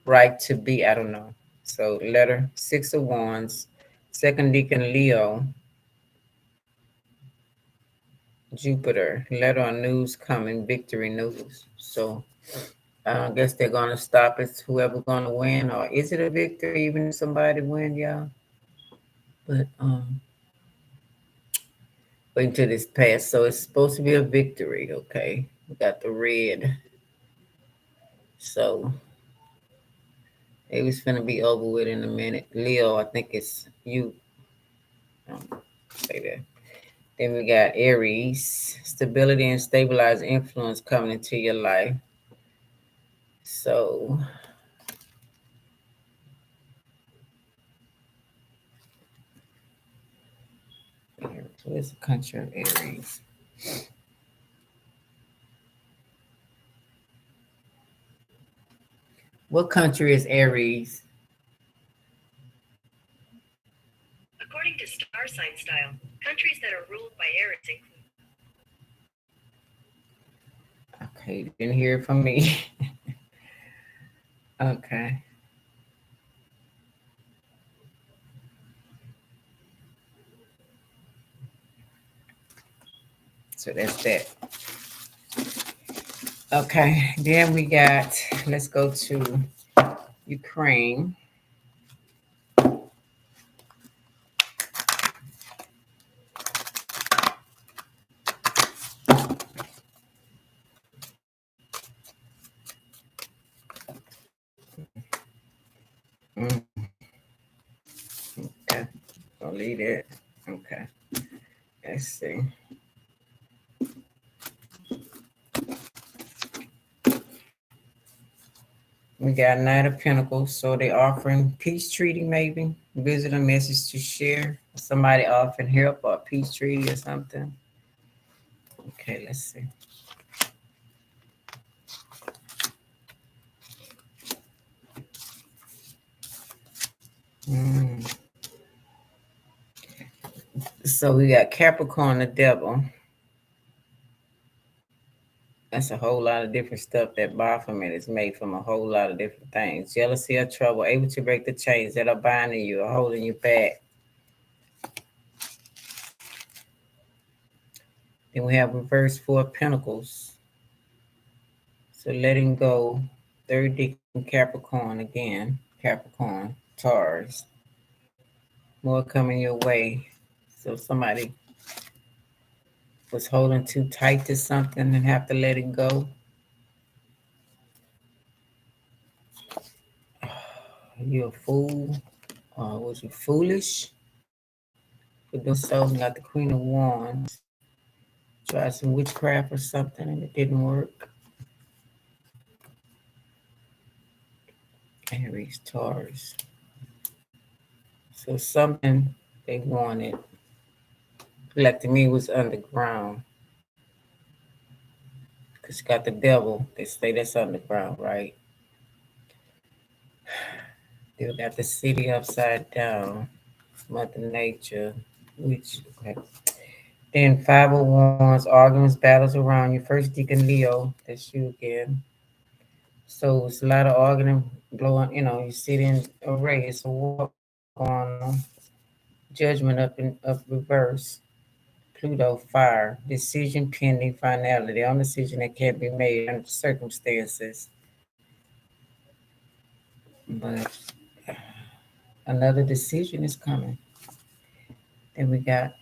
right to be, I don't know. So letter 6 of Wands, second deacon Leo, Jupiter, letter on news coming, victory news. So I guess they're gonna stop it. Whoever's gonna win, or is it a victory even if somebody win, y'all? But wait until this pass. So it's supposed to be a victory, okay? We got the red. So it was gonna be over with in a minute. Leo, I think it's you. Say that. Then we got Aries, stability and stabilized influence coming into your life. So where's the country of Aries? What country is Aries? According to star sign style, countries that are ruled by Aries include. Okay, didn't hear it from me. Okay. So that's that. Okay, then we got, let's go to Ukraine. Mm, okay, I'll leave it. Okay, let's see. We got Knight of Pentacles, so they offering peace treaty, maybe visit a message to share. Somebody offering help or peace treaty or something. Okay, let's see. Mm. So we got Capricorn, the devil. That's a whole lot of different stuff. That Baphomet is made from a whole lot of different things. Jealousy or trouble, able to break the chains that are binding you or holding you back. Then we have reverse 4 of Pentacles. So letting go, third deacon Capricorn again. Capricorn, Taurus. More coming your way. So somebody was holding too tight to something and have to let it go. You a fool? Was you foolish for doing so? You got the Queen of Wands. Tried some witchcraft or something and it didn't work. Aries, Taurus. So something they wanted, like to me, was underground. Because you got the devil. They say that's underground, right? They got the city upside down. Mother Nature. Which, okay. Then 5 of Wands, arguments, battles around you. First Deacon Leo, that's you again. So it's a lot of arguing, blowing, you sit in a race, a war going on. Judgment up reverse. Pluto, fire. Decision pending finality. The only decision that can't be made under circumstances. But another decision is coming. Then we got,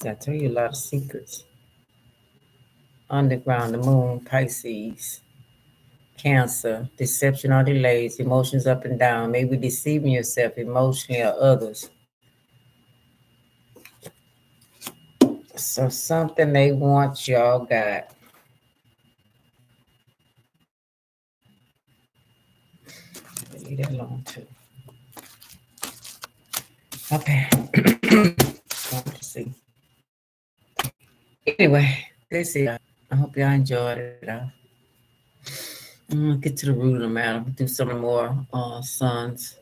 I tell you, a lot of secrets. Underground, the moon, Pisces, Cancer, deception or delays, emotions up and down, maybe deceiving yourself emotionally or others. So something they want y'all got. Leave that alone too. Okay. Let's see. Anyway, that's it. I hope y'all enjoyed it. I'm gonna get to the root of the matter. Do some more sons,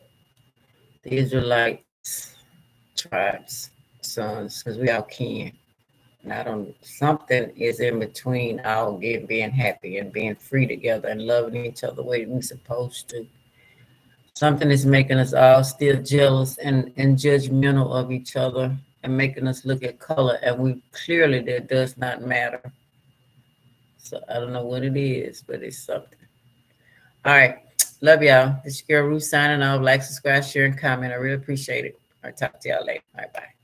the Israelites, tribes, sons, because we all kin. And I don't. Something is in between our being happy and being free together and loving each other the way we're supposed to. Something is making us all still jealous and judgmental of each other and making us look at color, and we clearly that does not matter. So I don't know what it is, but it's something. All right. Love y'all. This is your girl Ruth signing off. Like, subscribe, share, and comment. I really appreciate it. I'll talk to y'all later. All right, bye.